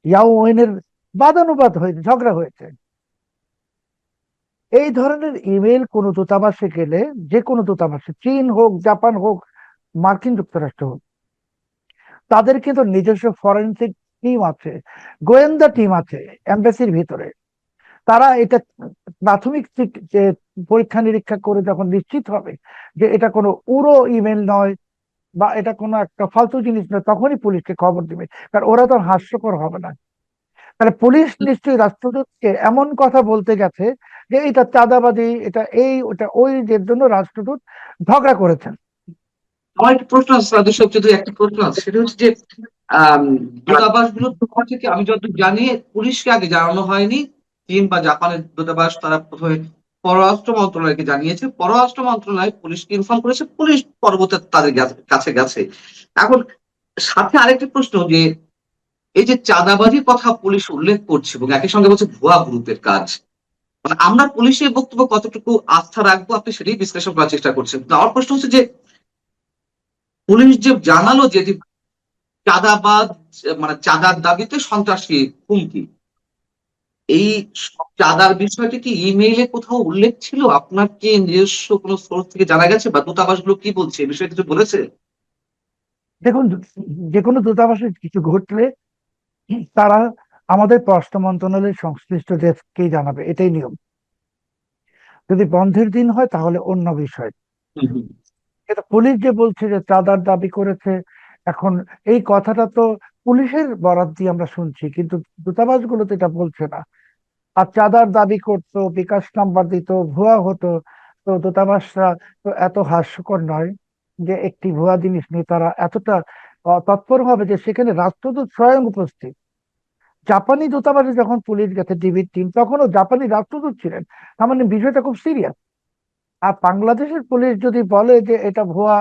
ইয়াও ওয়েনের বাদানুবাদ হয়েছে, ঝগড়া হয়েছে। এই ধরনের ইমেল কোন দূতাবাসে গেলে, যে কোনো দূতাবাসে, চীন হোক, জাপান হোক, মার্কিন যুক্তরাষ্ট্র হোক, তাদের কিন্তু নিজস্ব ফরেনসিক টিম আছে, গোয়েন্দা টিম আছে এম্বাসির ভিতরে। তারা এটা প্রাথমিক যে পরীক্ষা নিরীক্ষা করে যখন নিশ্চিত হবে যে এটা কোনো উড়ো ইমেল নয় বা এটা কোনো একটা ফালতু জিনিস নয়, তখনই পুলিশকে খবর দিবে, কারণ ওরা তো হাস্যকর হবে না। তাহলে পুলিশ নিশ্চয়ই রাষ্ট্রদূতকে এমন কথা বলতে গেছে যে এটা চাঁদাবাজি, এটা এই, ওটা ওই, এর জন্য রাষ্ট্রদূত ঝগড়া করেছেন। আমার একটা প্রশ্ন আছে, তাদের সবচেয়ে একটা প্রশ্ন আছে, সেটা হচ্ছে যে দূতাবাস গুলোর পক্ষ থেকে আমি যতদূর জানি পুলিশকে আগে জানানো হয়নি। চীন বা জাপানের দূতাবাস তারা প্রথমে পররাষ্ট্র মন্ত্রণালয়কে জানিয়েছে, পররাষ্ট্র মন্ত্রণালয় পুলিশকে ইনফর্ম করেছে, পুলিশ পরবর্তীতে তাদের কাছে গেছে। এখন সাথে আরেকটি প্রশ্ন, যে এই যে চাঁদাবাজির কথা পুলিশ উল্লেখ করছে এবং একই সঙ্গে বলছে ভুয়া গ্রুপের কাজ, মানে আমরা পুলিশের বক্তব্য কতটুকু আস্থা রাখবো, আপনি সেটাই বিশ্লেষণ করার চেষ্টা করছেন। তো আমার প্রশ্ন হচ্ছে যে পুলিশ যে জানালো যে চাঁদাবাজ, মানে চাঁদার দাবিতে সন্ত্রাসী হুমকি, এই চাঁদার বিষয়টি কি ইমেইলে কোথাও উল্লেখ ছিল? আপনার কি নিজস্ব কোনো সোর্স থেকে জানা গেছে, বা দূতাবাসগুলো কি বলছে, এই বিষয়ে কিছু বলেছে? দেখুন, যে কোনো দূতাবাসে কিছু ঘটলে তারা আমাদের পররাষ্ট্র মন্ত্রণালয়ের সংশ্লিষ্ট ডেস্ককেই জানাবে, এটাই নিয়ম। যদি বন্ধের দিন হয় তাহলে অন্য বিষয়। কিন্তু পুলিশ যে বলছে যে চাঁদার দাবি করেছে, এখন এই কথাটা তো পুলিশের বরাত দিয়ে আমরা শুনছি, কিন্তু দূতাবাসগুলো তো এটা বলছে না। আর চাঁদার দাবি করতো, বিকাশ নাম্বার দিত, ভুয়া হতো, তো দূতাবাসরা তো এত হাস্যকর নয় যে একটি ভুয়া জিনিস নিয়ে তারা এতটা তৎপর হবে যে সেখানে রাষ্ট্রদূত স্বয়ং উপস্থিত। জাপানি দূতাবাসে যখন পুলিশ গেছে ডিবির টিম, তখনও জাপানি রাষ্ট্রদূত ছিলেন। তার মানে বিষয়টা খুব সিরিয়াস। আর বাংলাদেশের পুলিশ যদি বলে যে এটা ভুয়া,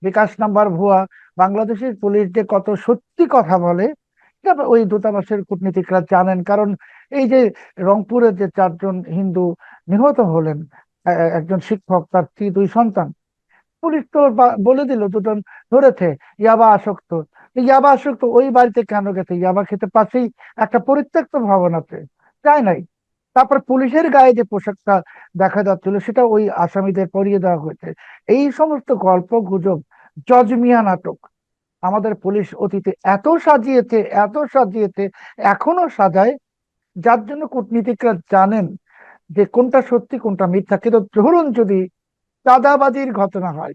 বিকাশ নাম্বার ভুয়া, বাংলাদেশের পুলিশ যে কত সত্যি কথা বলে এটা ওই দূতাবাসের কূটনীতিকরা জানেন। কারণ এই যে রংপুরের যে 4 জন হিন্দু নিহত হলেন, একজন শিক্ষক, তার স্ত্রী, 2 সন্তান, পুলিশ তো বলে দিল 2জন ধরেছে ইয়াবা আসক্ত। ইয়াবা আসক্ত ওই বাড়িতে কেন গেছে? ইয়াবা খেতে পাশেই একটা পরিত্যক্ত ভবন আছে, যায় নাই। তারপর পুলিশের গায়ে যে পোশাকটা দেখা যাচ্ছিল সেটা ওই আসামিদের পরিয়ে দেওয়া হয়েছে। এই সমস্ত গল্প গুজব, জজমিয়া নাটক আমাদের পুলিশ অতীতে এত সাজিয়েছে, এত সাজিয়েছে, এখনো সাজায়, যার জন্য কূটনীতিকরা জানেন যে কোনটা সত্যি কোনটা মিথ্যা। কিন্তু ধরুন যদি চাঁদাবাজির ঘটনা হয়,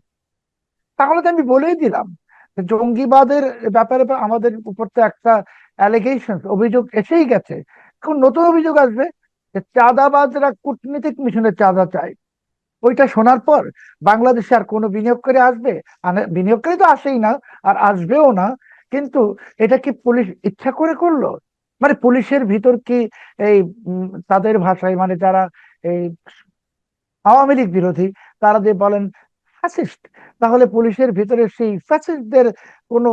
তাহলে তো আমি বলেই দিলাম যে জঙ্গিবাদের ব্যাপারে আমাদের উপর তো একটা অ্যালিগেশন, অভিযোগ এসেই গেছে। এখন নতুন অভিযোগ আসবে যে চাঁদাবাজরা কূটনীতিক মিশনে চাঁদা চায়। ওইটা শোনার পর বাংলাদেশে আর কোনো বিনিয়োগকারী আসবে? বিনিয়োগকারী তো আসেই না, আর আসবেও না। কিন্তু এটা কি পুলিশ ইচ্ছা করে করলো? মানে পুলিশের ভিতর কি এই তাদের ভাষায়, মানে যারা এই আওয়ামী লীগ বিরোধী, তারা যে বলেন ফ্যাসিস্ট, তাহলে পুলিশের ভিতরে সেই ফ্যাসিস্টদের কোনো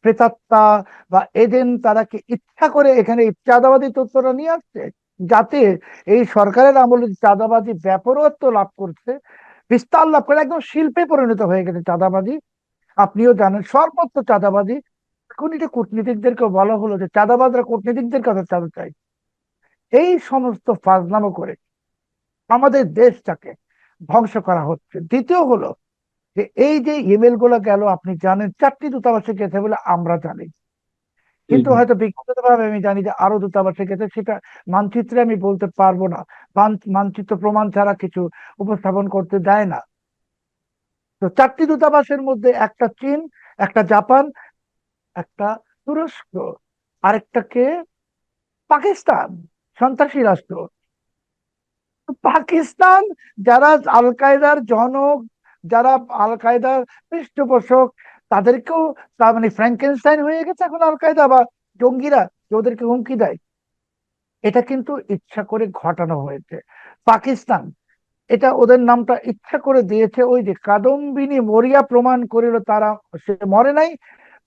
প্রেতাত্মা বা এজেন্ট, তারা কি ইচ্ছা করে এখানে এই চাঁদাবাদী তথ্যটা নিয়ে আসছে, যাতে এই সরকারের আমলে চাঁদাবাজি ব্যাপকত্ব লাভ করছে, বিস্তার লাভ করে একদম শিল্পে পরিণত হয়ে গেছে চাঁদাবাজি। আপনিও জানেন সর্বত্র চাঁদাবাজি। এখন এটা কূটনীতিকদেরকে বলা হলো যে চাঁদাবাজরা কূটনীতিকদের কাছে চাঁদা চাই। এই সমস্ত ফাজলামো করে আমাদের দেশটাকে ধ্বংস করা হচ্ছে। দ্বিতীয় হলো যে এই যে ইমেল গুলো গেল, আপনি জানেন 4টি দূতাবাসে গেছে বলে আমরা জানি, কিন্তু হয়তো ব্যক্তিগত ভাবে আমি জানি যে আরো দূতাবাসে গেছে, সেটা মানচিত্রে আমি বলতে পারবো না। মানচিত্র প্রমাণ ছাড়া কিছু উপস্থাপন করতে দেয় না। তো 4টি দূতাবাসের মধ্যে একটা চীন, একটা জাপান, একটা তুরস্ক, আরেকটাকে পাকিস্তান, সন্ত্রাসী রাষ্ট্র। পাকিস্তান, যারা আল কায়দার জনক, যারা আল কায়দার পৃষ্ঠপোষক, তাদেরকেও, তার মানে ফ্র্যাঙ্কেনস্টাইন হয়ে গেছে এখন আল কায়দা বা জঙ্গিরা, যে ওদেরকে হুমকি দেয়। এটা কিন্তু ইচ্ছা করে ঘটানো হয়েছে। পাকিস্তান এটা ওদের নামটা ইচ্ছা করে দিয়েছে, ওই যে কাদম্বিনী মরিয়া প্রমাণ করিল তারা, সে মরে নাই,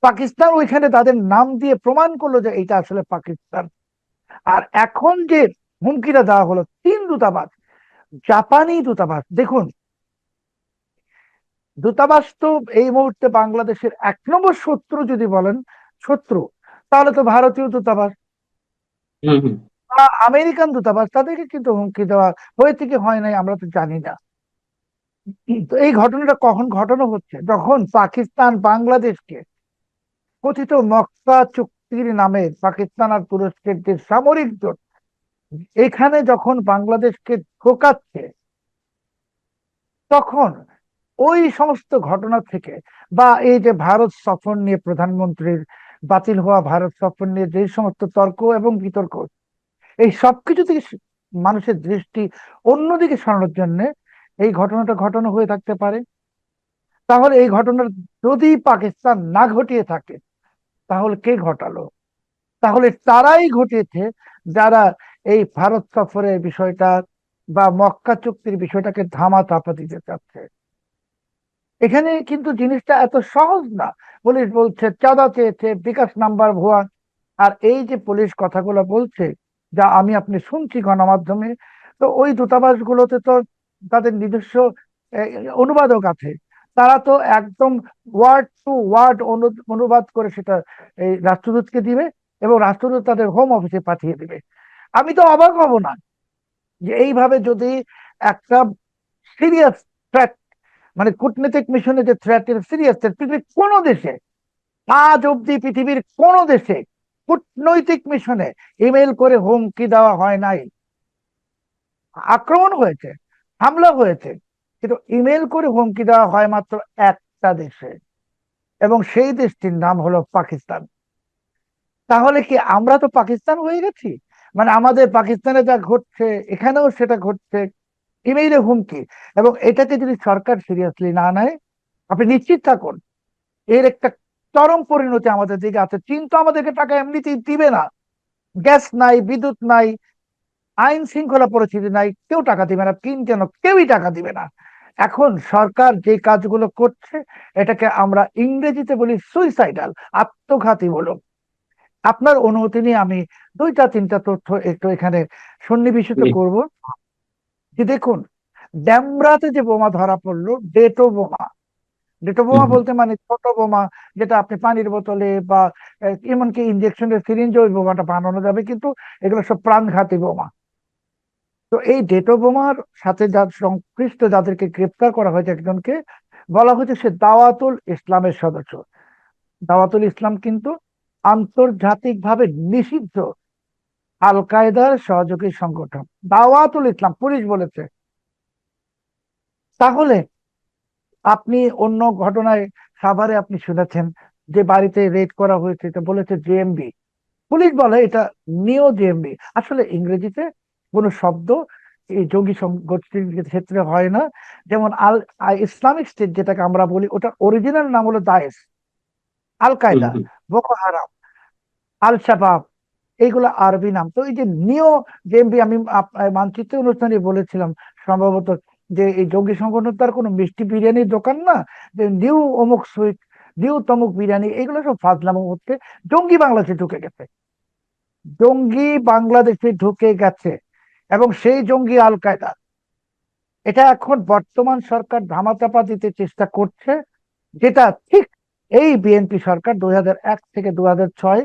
পাকিস্তান ওইখানে তাদের নাম দিয়ে প্রমাণ করলো যে এটা আসলে পাকিস্তান। আর এখন যে হুমকিটা দেওয়া হলো 3 দূতাবাস, জাপানি দূতাবাস, দেখুন দূতাবাস তো এই মুহূর্তে বাংলাদেশের 1 নম্বর শত্রু যদি বলেন শত্রু, তাহলে তো ভারতীয় দূতাবাস বা আমেরিকান দূতাবাস। তাদেরকে কিন্তু হুমকি দেওয়া হয়েছে কি হয় নাই আমরা তো জানি না। তো এই ঘটনাটা কখন ঘটানো হচ্ছে? যখন পাকিস্তান বাংলাদেশকে কথিত মক্কা চুক্তির নামে, পাকিস্তান আর তুরস্কের যে সামরিক জোট, এখানে যখন বাংলাদেশকে ঢোকাচ্ছে, তখন ওই সমস্ত ঘটনা থেকে, বা এই যে ভারত সফর নিয়ে প্রধানমন্ত্রীর বাতিল হওয়া ভারত সফর নিয়ে যে সমস্ত তর্ক এবং বিতর্ক, এই সবকিছু থেকে মানুষের দৃষ্টি অন্যদিকে সরানোর জন্য এই ঘটনাটা ঘটানো হয়ে থাকতে পারে। তাহলে এই ঘটনা যদি পাকিস্তান না ঘটিয়ে থাকে, তাহলে কে ঘটালো? তাহলে তারাই ঘটিয়েছে যারা এই ভারত সফরের বিষয়টা বা মক্কা চুক্তির বিষয়টাকে ধামা চাপা দিতে চাচ্ছে। এখানে কিন্তু জিনিসটা এত সহজ না। পুলিশ বলছে চাঁদা চেয়েছে, বিকাশ নাম্বার ভুয়া। আর এই যে পুলিশ কথাগুলো বলছে, যা আমি আপনি শুনছি গণমাধ্যমে, তো ওই দূতাবাসগুলোতে তো তাদের নিজস্ব আহ, অনুবাদক আছে। তারা তো একদম ওয়ার্ড টু ওয়ার্ড অনুবাদ করে সেটা এই রাষ্ট্রদূতকে দিবে, এবং রাষ্ট্রদূত তাদের হোম অফিসে পাঠিয়ে দিবে। আমি তো অবাক হব না যে এইভাবে যদি একটা সিরিয়াস থ্রেট, মানে কূটনৈতিক মিশনে যে থ্রেট, সিরিয়াস থ্রেট, পৃথিবীর কোন দেশে আজ অব্দি, পৃথিবীর কোন দেশে কূটনৈতিক মিশনে ইমেল করে হুমকি দেওয়া হয় নাই। আক্রমণ হয়েছে, হামলা হয়েছে, কিন্তু ইমেল করে হুমকি দেওয়া হয় মাত্র একটা দেশে, এবং সেই দেশটির নাম হলো পাকিস্তান। তাহলে কি আমরা তো পাকিস্তান হয়ে গেছি? মানে আমাদের পাকিস্তানে যা ঘটছে এখানেও সেটা ঘটছে, ইমেইলে হুমকি। এবং এটাকে যদি সরকার সিরিয়াসলি না নেয়, আপনি নিশ্চিত থাকুন এর একটা চরম পরিণতি আমাদের দিকে আছে। চীন তো আমাদেরকে টাকা এমনিতেই দিবে না, গ্যাস নাই, বিদ্যুৎ নাই, আইন শৃঙ্খলা পরিস্থিতি নাই, কেউ টাকা দিবে না। চীন কেন, কেউই টাকা দিবে না। এখন সরকার যে কাজগুলো করছে এটাকে আমরা ইংরেজিতে বলি সুইসাইডাল, আত্মঘাতী বলো। আপনার অনুমতি নিয়ে আমি দুইটা তিনটা তথ্য একটু এখানে সন্নিবেশিত জি। করব। যে দেখুন, ড্যামরাতে যে বোমা ধরা পড়লো, ডেটো বোমা। ডেটো বোমা হুম, বলতে মানে ছোট বোমা, যেটা আপনি পানির বোতলে বা এমনকি ইনজেকশনের সিরিঞ্জে ওই বোমাটা বানানো যাবে, কিন্তু এগুলো সব প্রাণঘাতী বোমা। তো এই ডেটো বোমার সাথে সংশ্লিষ্ট যাদেরকে গ্রেপ্তার করা হয়েছে, একজনকে বলা হয়েছে সে দাওয়াতুল ইসলামের সদস্য। দাওয়াতুল ইসলাম কিন্তু আন্তর্জাতিকভাবে নিষিদ্ধ আল কায়দার সহযোগী সংগঠন। দাওয়াতুল ইসলাম, পুলিশ বলেছে। তাহলে আপনি অন্য ঘটনায় সাভারে আপনি শুনেছেন যে বাড়িতে রেড করা হয়েছে, এটা বলেছে জেএমবি। পুলিশ বলে এটা নিও জেএমবি। আসলে ইংরেজিতে কোনো শব্দ এই জঙ্গি গোষ্ঠীর ক্ষেত্রে হয় না। যেমন ইসলামিক স্টেট যেটাকে আমরা বলি, ওটার অরিজিনাল নাম হলো দায়েশ, আল হুম, কায়দা, হুম। বোকো হারাম, আল শাবাব, এইগুলো আরবি নাম। তো এই যে নিও জেএমবি, আমি মানচিত্র অনুষ্ঠানে বলেছিলাম সম্ভবত, যে এই জঙ্গি সংগঠন তার কোনো মিষ্টি বিরিয়ানির দোকান না, যে নিউ অমুক সুইট, নিউ তমুক বিরিয়ানি, এগুলো সব ফাজলামো হচ্ছে। জঙ্গি বাংলাদেশে ঢুকে গেছে, জঙ্গি বাংলাদেশে ঢুকে গেছে, এবং সেই জঙ্গি আল কায়দা। এটা এখন বর্তমান সরকার ধামাচাপা দিতে চেষ্টা করছে, যেটা ঠিক এই বিএনপি সরকার 2001 থেকে 2006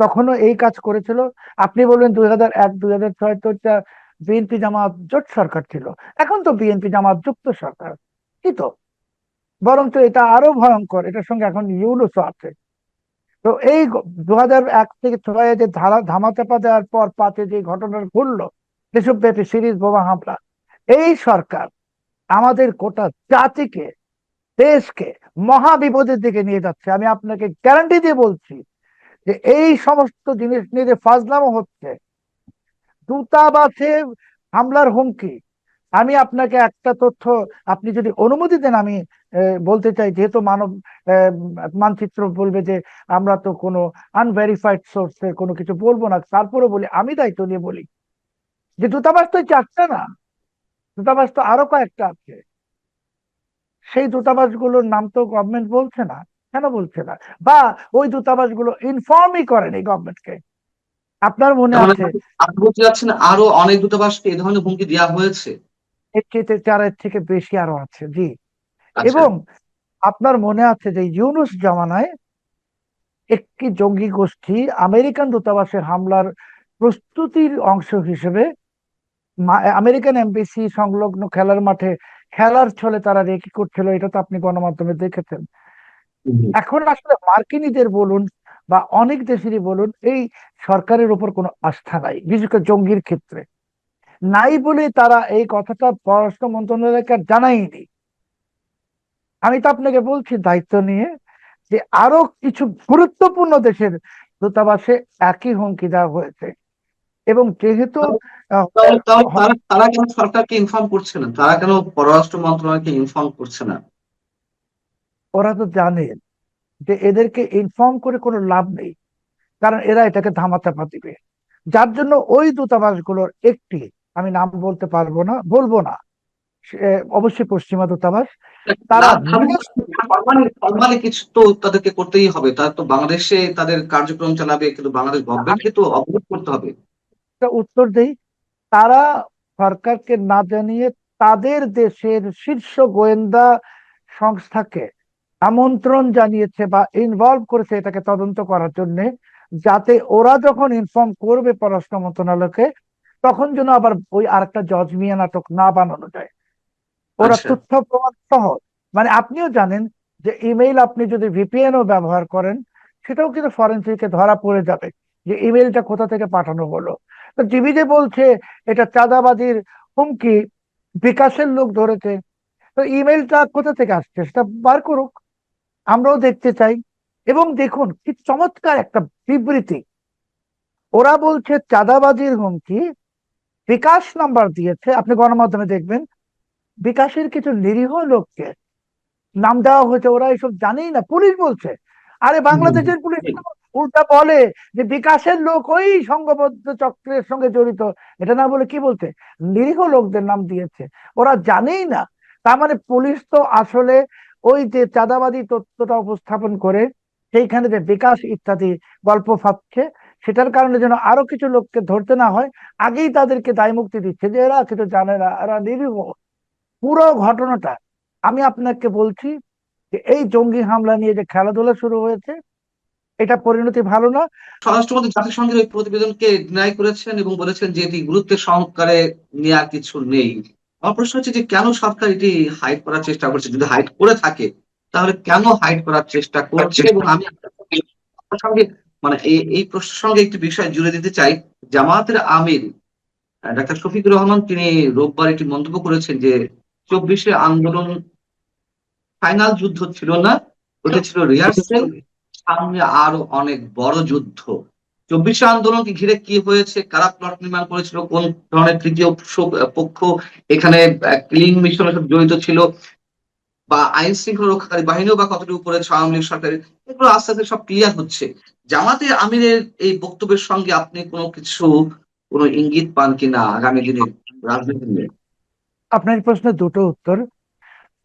তখনও এই কাজ করেছিল। আপনি বলবেন 2001 2006 তো এটা বিএনপি জামাত জোট সরকার ছিল, এখন তো বিএনপি জামাত যুক্ত সরকার। কি তো, বরঞ্চ এটা আরো ভয়ঙ্কর, এটার সঙ্গে এখন ইউনুসও আছে। তো এই 2001 থেকে 2006 যে ধামাচাপা দেওয়ার পর 5-এ যে ঘটনা ঘটলো, দেশব্যাপী সিরিজ বোমা হামলা, এই সরকার আমাদের গোটা জাতিকে, দেশকে মহা বিপদের দিকে নিয়ে যাচ্ছে। আমি আপনাকে গ্যারান্টি দিয়ে বলছি যে এই সমস্ত জিনিস নিয়ে যে ফাজলামো হচ্ছে, দূতাবাসে হামলার হুমকি। আমি আপনাকে একটা তথ্য, আপনি যদি অনুমতি দেন, আমি বলতে চাই, যেহেতু মানব আহ, মানচিত্র বলবে যে আমরা তো কোনো আনভেরিফাইড সোর্সের কোনো কিছু বলবো না, তারপরে বলি, আমি দায়িত্ব নিয়ে বলি যে দূতাবাস তো এই চারটা না, দূতাবাস তো আরো কয়েকটা আছে। সেই দূতাবাসগুলোর নাম তো গভর্নমেন্ট বলছে না। কেন বলছে না? বা ওই দূতাবাসগুলো ইনফর্মই করেনি গভর্নমেন্টকে। আপনার মনে তার মানে আছে আপনি বলতে চাচ্ছেন আরো অনেক দূতাবাসকে এই ধরনের হুমকি দেওয়া হয়েছে? এর চেয়ে 4-এর থেকে বেশি আরো আছে, জি। আচ্ছা। এবং আপনার মনে আছে যে ইউনুস জামানায় একটি জঙ্গি গোষ্ঠী আমেরিকান দূতাবাসের হামলার প্রস্তুতির অংশ হিসেবে আমেরিকান এমবেসি সংলগ্ন খেলার মাঠে খেলার ছলে তারা রেকি করছিল, এটা তো আপনি গণমাধ্যমে দেখেছেন। হুম, এখন আসলে মার্কিনীদের বলুন বা অনেক দেশেরই বলুন, এই সরকারের উপর কোনো আস্থা নাই, বিশেষ করে জঙ্গির ক্ষেত্রে নাই বলে তারা এই কথাটা পররাষ্ট্র মন্ত্রণালয়কে আর জানায়নি। আমি তো আপনাকে বলছি দায়িত্ব নিয়ে যে আরো কিছু গুরুত্বপূর্ণ দেশের দূতাবাসে একই হুমকি দেওয়া হয়েছে। এবং যেহেতু আহ, তাহলে তাহলে হ- তারা তারা কেন সরকারকে ইনফর্ম করছে না? তারা কেন পররাষ্ট্র মন্ত্রণালয়কে ইনফর্ম করছে না? ওরা তো জানে যে এদেরকে ইনফর্ম করে কোনো লাভ নেই, কারণ এরা এটাকে ধামাচাপা দিবে। যার জন্য ওই দূতাবাসগুলোর একটি, আমি নাম বলতে পারবো না, বলবো না, অবশ্যই পশ্চিমা দূতাবাস, না তারা থামলে ফর্মালি কিছু তো তাদেরকে করতেই হবে। তারা তো বাংলাদেশে তাদের কার্যক্রম চালাবে, কিন্তু বাংলাদেশ আমি গভর্নমেন্টকে তো অবগত করতে হবে। একটা উত্তর দেই, তারা সরকারকে না জানিয়ে তাদের দেশের শীর্ষ গোয়েন্দা সংস্থাকে আমন্ত্রণ জানিয়েছে বা ইনভলভ করেছে এটাকে তদন্ত করার জন্য, যাতে ওরা যখন ইনফর্ম করবে পররাষ্ট্র মন্ত্রণালয়কে, তখন যেন আবার ওই আরেকটা জজ মিয়া নাটক না বানানো যায়। ওরা আচ্ছা। তথ্য প্রমাণ সহ, মানে আপনিও জানেন যে ইমেইল আপনি যদি ভিপিএনও ব্যবহার করেন, সেটাও কিন্তু ফরেনসিকে ধরা পড়ে যাবে যে ইমেইলটা কোথা থেকে পাঠানো হলো। তো টিভি যে বলছে এটা চাঁদাবাজির হুমকি, বিকাশের লোক ধরেছে। তো ইমেলটা কোথা থেকে আসছে সেটা বার করুক, আমরাও দেখতে চাই। এবং দেখুন কি চমৎকার একটা বিবৃতি, ওরা বলছে চাঁদাবাজির হুমকি, বিকাশ নাম্বার দিয়েছে, আপনি গণমাধ্যমে দেখবেন বিকাশের কিছু নিরীহ লোককে নাম দেওয়া হয়েছে, ওরা এসব জানেই না, পুলিশ বলছে। আরে বাংলাদেশের পুলিশ তো উল্টা বলে যে বিকাশের লোক ওই সংঘবদ্ধ চক্রের সঙ্গে জড়িত, এটা না বলে কি বলছে, নিরীহ লোকদের নাম দিয়েছে, ওরা জানেই না। তার মানে পুলিশ তো আসলে ওই যে চাঁদাবাদী তথ্যটা উপস্থাপন করে সেইখানে যে বিকাশ ইত্যাদি গল্প ফাঁদছে, সেটার কারণে যেন আরো কিছু লোককে ধরতে না হয়, আগেই তাদেরকে দায় মুক্তি দিচ্ছে যে এরা কিছু জানে না, এরা নিরীহ। পুরো ঘটনাটা আমি আপনাকে বলছি যে এই জঙ্গি হামলা নিয়ে যে খেলাধুলা শুরু হয়েছে, এটা পরিণতি ভালো না। স্বরাষ্ট্রমন্ত্রী জাতিসংঘের ওই প্রতিবেদনকে ডিনাই করেছেন এবং বলেছেন যে এটি গুরুত্বের সহকারে নেওয়ার কিছু নেই। আমার প্রশ্ন হচ্ছে যে কেন সরকার এটি হাইড করার চেষ্টা করছে? যদি হাইড করে থাকে তাহলে কেন হাইড করার চেষ্টা করছে? এবং আমি আপনার সঙ্গে মানে এই প্রশ্নের সঙ্গে একটি বিষয় জুড়ে দিতে চাই। জামায়াতের আমির ডাক্তার শফিকুর রহমান তিনি রোববার একটি মন্তব্য করেছেন যে 24শে আন্দোলন ফাইনাল যুদ্ধ ছিল না, ওটা ছিল রিহার্সেল, সামনে আরো অনেক বড় যুদ্ধ। 24শে আন্দোলনকে ঘিরে কি হয়েছে, কারা প্লট নির্মাণ করেছিল, কোন ধরনের তৃতীয় পক্ষ এখানে ক্লিন মিশনের সাথে জড়িত ছিল, বা আইন শৃঙ্খলা রক্ষাকারী বাহিনীও বা কতটুকু করেছে আওয়ামী লীগ সরকারের, এগুলো আস্তে আস্তে সব ক্লিয়ার হচ্ছে। জামাতে আমিরের এই বক্তব্যের সঙ্গে আপনি কোনো ইঙ্গিত পান কিনা আগামী দিনের রাজনীতি নিয়ে? আপনার এই প্রশ্নের দুটো উত্তর।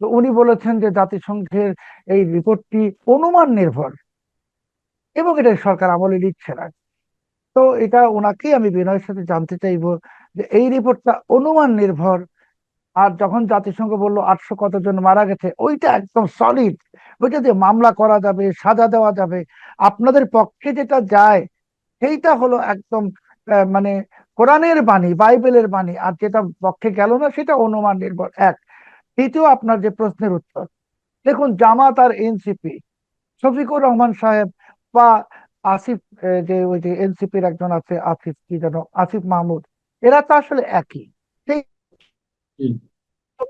তো উনি বলেছেন যে জাতিসংঘের এই রিপোর্টটি অনুমান নির্ভর এবং এটা সরকার আমলে নিচ্ছে না। তো এটা ওনাকেই আমি বিনয়ের সাথে জানতে চাইবো যে এই রিপোর্টটা অনুমান নির্ভর, আর যখন জাতিসংঘ বললো 800 কতজন মারা গেছে, ওইটা একদম সলিড, ওইটা দিয়ে মামলা করা যাবে, সাজা দেওয়া যাবে। আপনাদের পক্ষে যেটা যায় সেইটা হলো একদম মানে কোরআনের বাণী, বাইবেলের বাণী, আর যেটা পক্ষে গেল না সেটা অনুমান নির্ভর। এক। দ্বিতীয়, আপনার যে প্রশ্নের উত্তর, দেখুন জামাত আর এনসিপি, শফিকুর রহমান সাহেব বা আসিফ, যে ওই যে এনসিপির একজন আছে আসিফ কি যেন, আসিফ মাহমুদ, এরা তো আসলে একই। সেই হুম,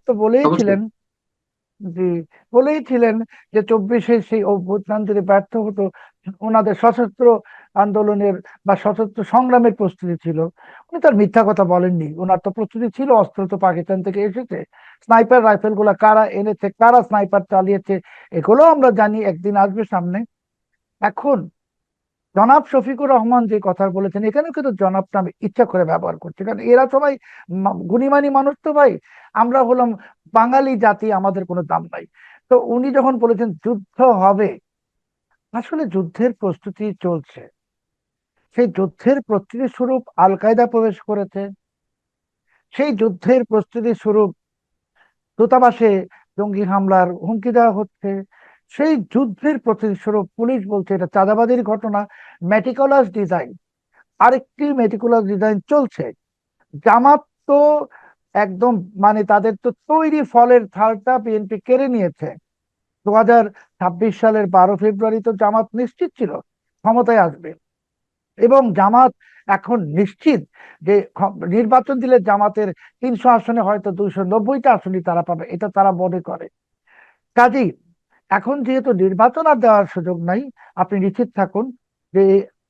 তো অবশ্যই। বলেইছিলেন, জি, বলেইছিলেন যে 24-এ সেই অভ্যুত্থান যদি ব্যর্থ হতো, ওনাদের সশস্ত্র আন্দোলনের বা সশস্ত্র সংগ্রামের প্রস্তুতি ছিল। উনি তার মিথ্যা কথা বলেননি, ওনার তো প্রস্তুতি ছিল, অস্ত্র তো পাকিস্তান থেকে এসেছে, স্নাইপার রাইফেল গুলা কারা এনেছে, কারা স্নাইপার চালিয়েছে, এগুলো আমরা জানি, একদিন আসবে সামনে। এখন জনাব শফিকুর রহমান যে কথা বলেছেন, এখানে কিন্তু জনাবটা আমি ইচ্ছা করে ব্যবহার করছি, কারণ এরা সবাই গুণীমানী মানুষ তো ভাই, আমরা হলাম বাঙালি জাতি, আমাদের কোনো দাম নাই। তো উনি যখন বলেছেন যুদ্ধ হবে, আসলে যুদ্ধের প্রস্তুতি চলছে। সেই যুদ্ধের প্রস্তুতি স্বরূপ আল কায়দা প্রবেশ করেছে, সেই যুদ্ধের প্রস্তুতি স্বরূপ দূতাবাসে জঙ্গি হামলার হুমকি দেওয়া হচ্ছে, সেই যুদ্ধের প্রস্তুতি স্বরূপ পুলিশ বলছে এটা চাঁদাবাজির ঘটনা, মেটিকুলাস ডিজাইন, আরেকটি মেটিকুলাস ডিজাইন চলছে। জামাত তো একদম মানে তাদের তো তৈরি ফলের থালটা বিএনপি কেড়ে নিয়েছে। 2026 সালের 12 ফেব্রুয়ারি তো জামাত নিশ্চিত ছিল ক্ষমতায় আসবে, এবং জামাত এখন নিশ্চিত যে নির্বাচন দিলে জামাতের 300 আসনে হয়তো 290টা আসনই তারা পাবে, এটা তারা মনে করে। কাজেই এখন যেহেতু নির্বাচন আর দেওয়ার সুযোগ নাই, আপনি নিশ্চিত থাকুন যে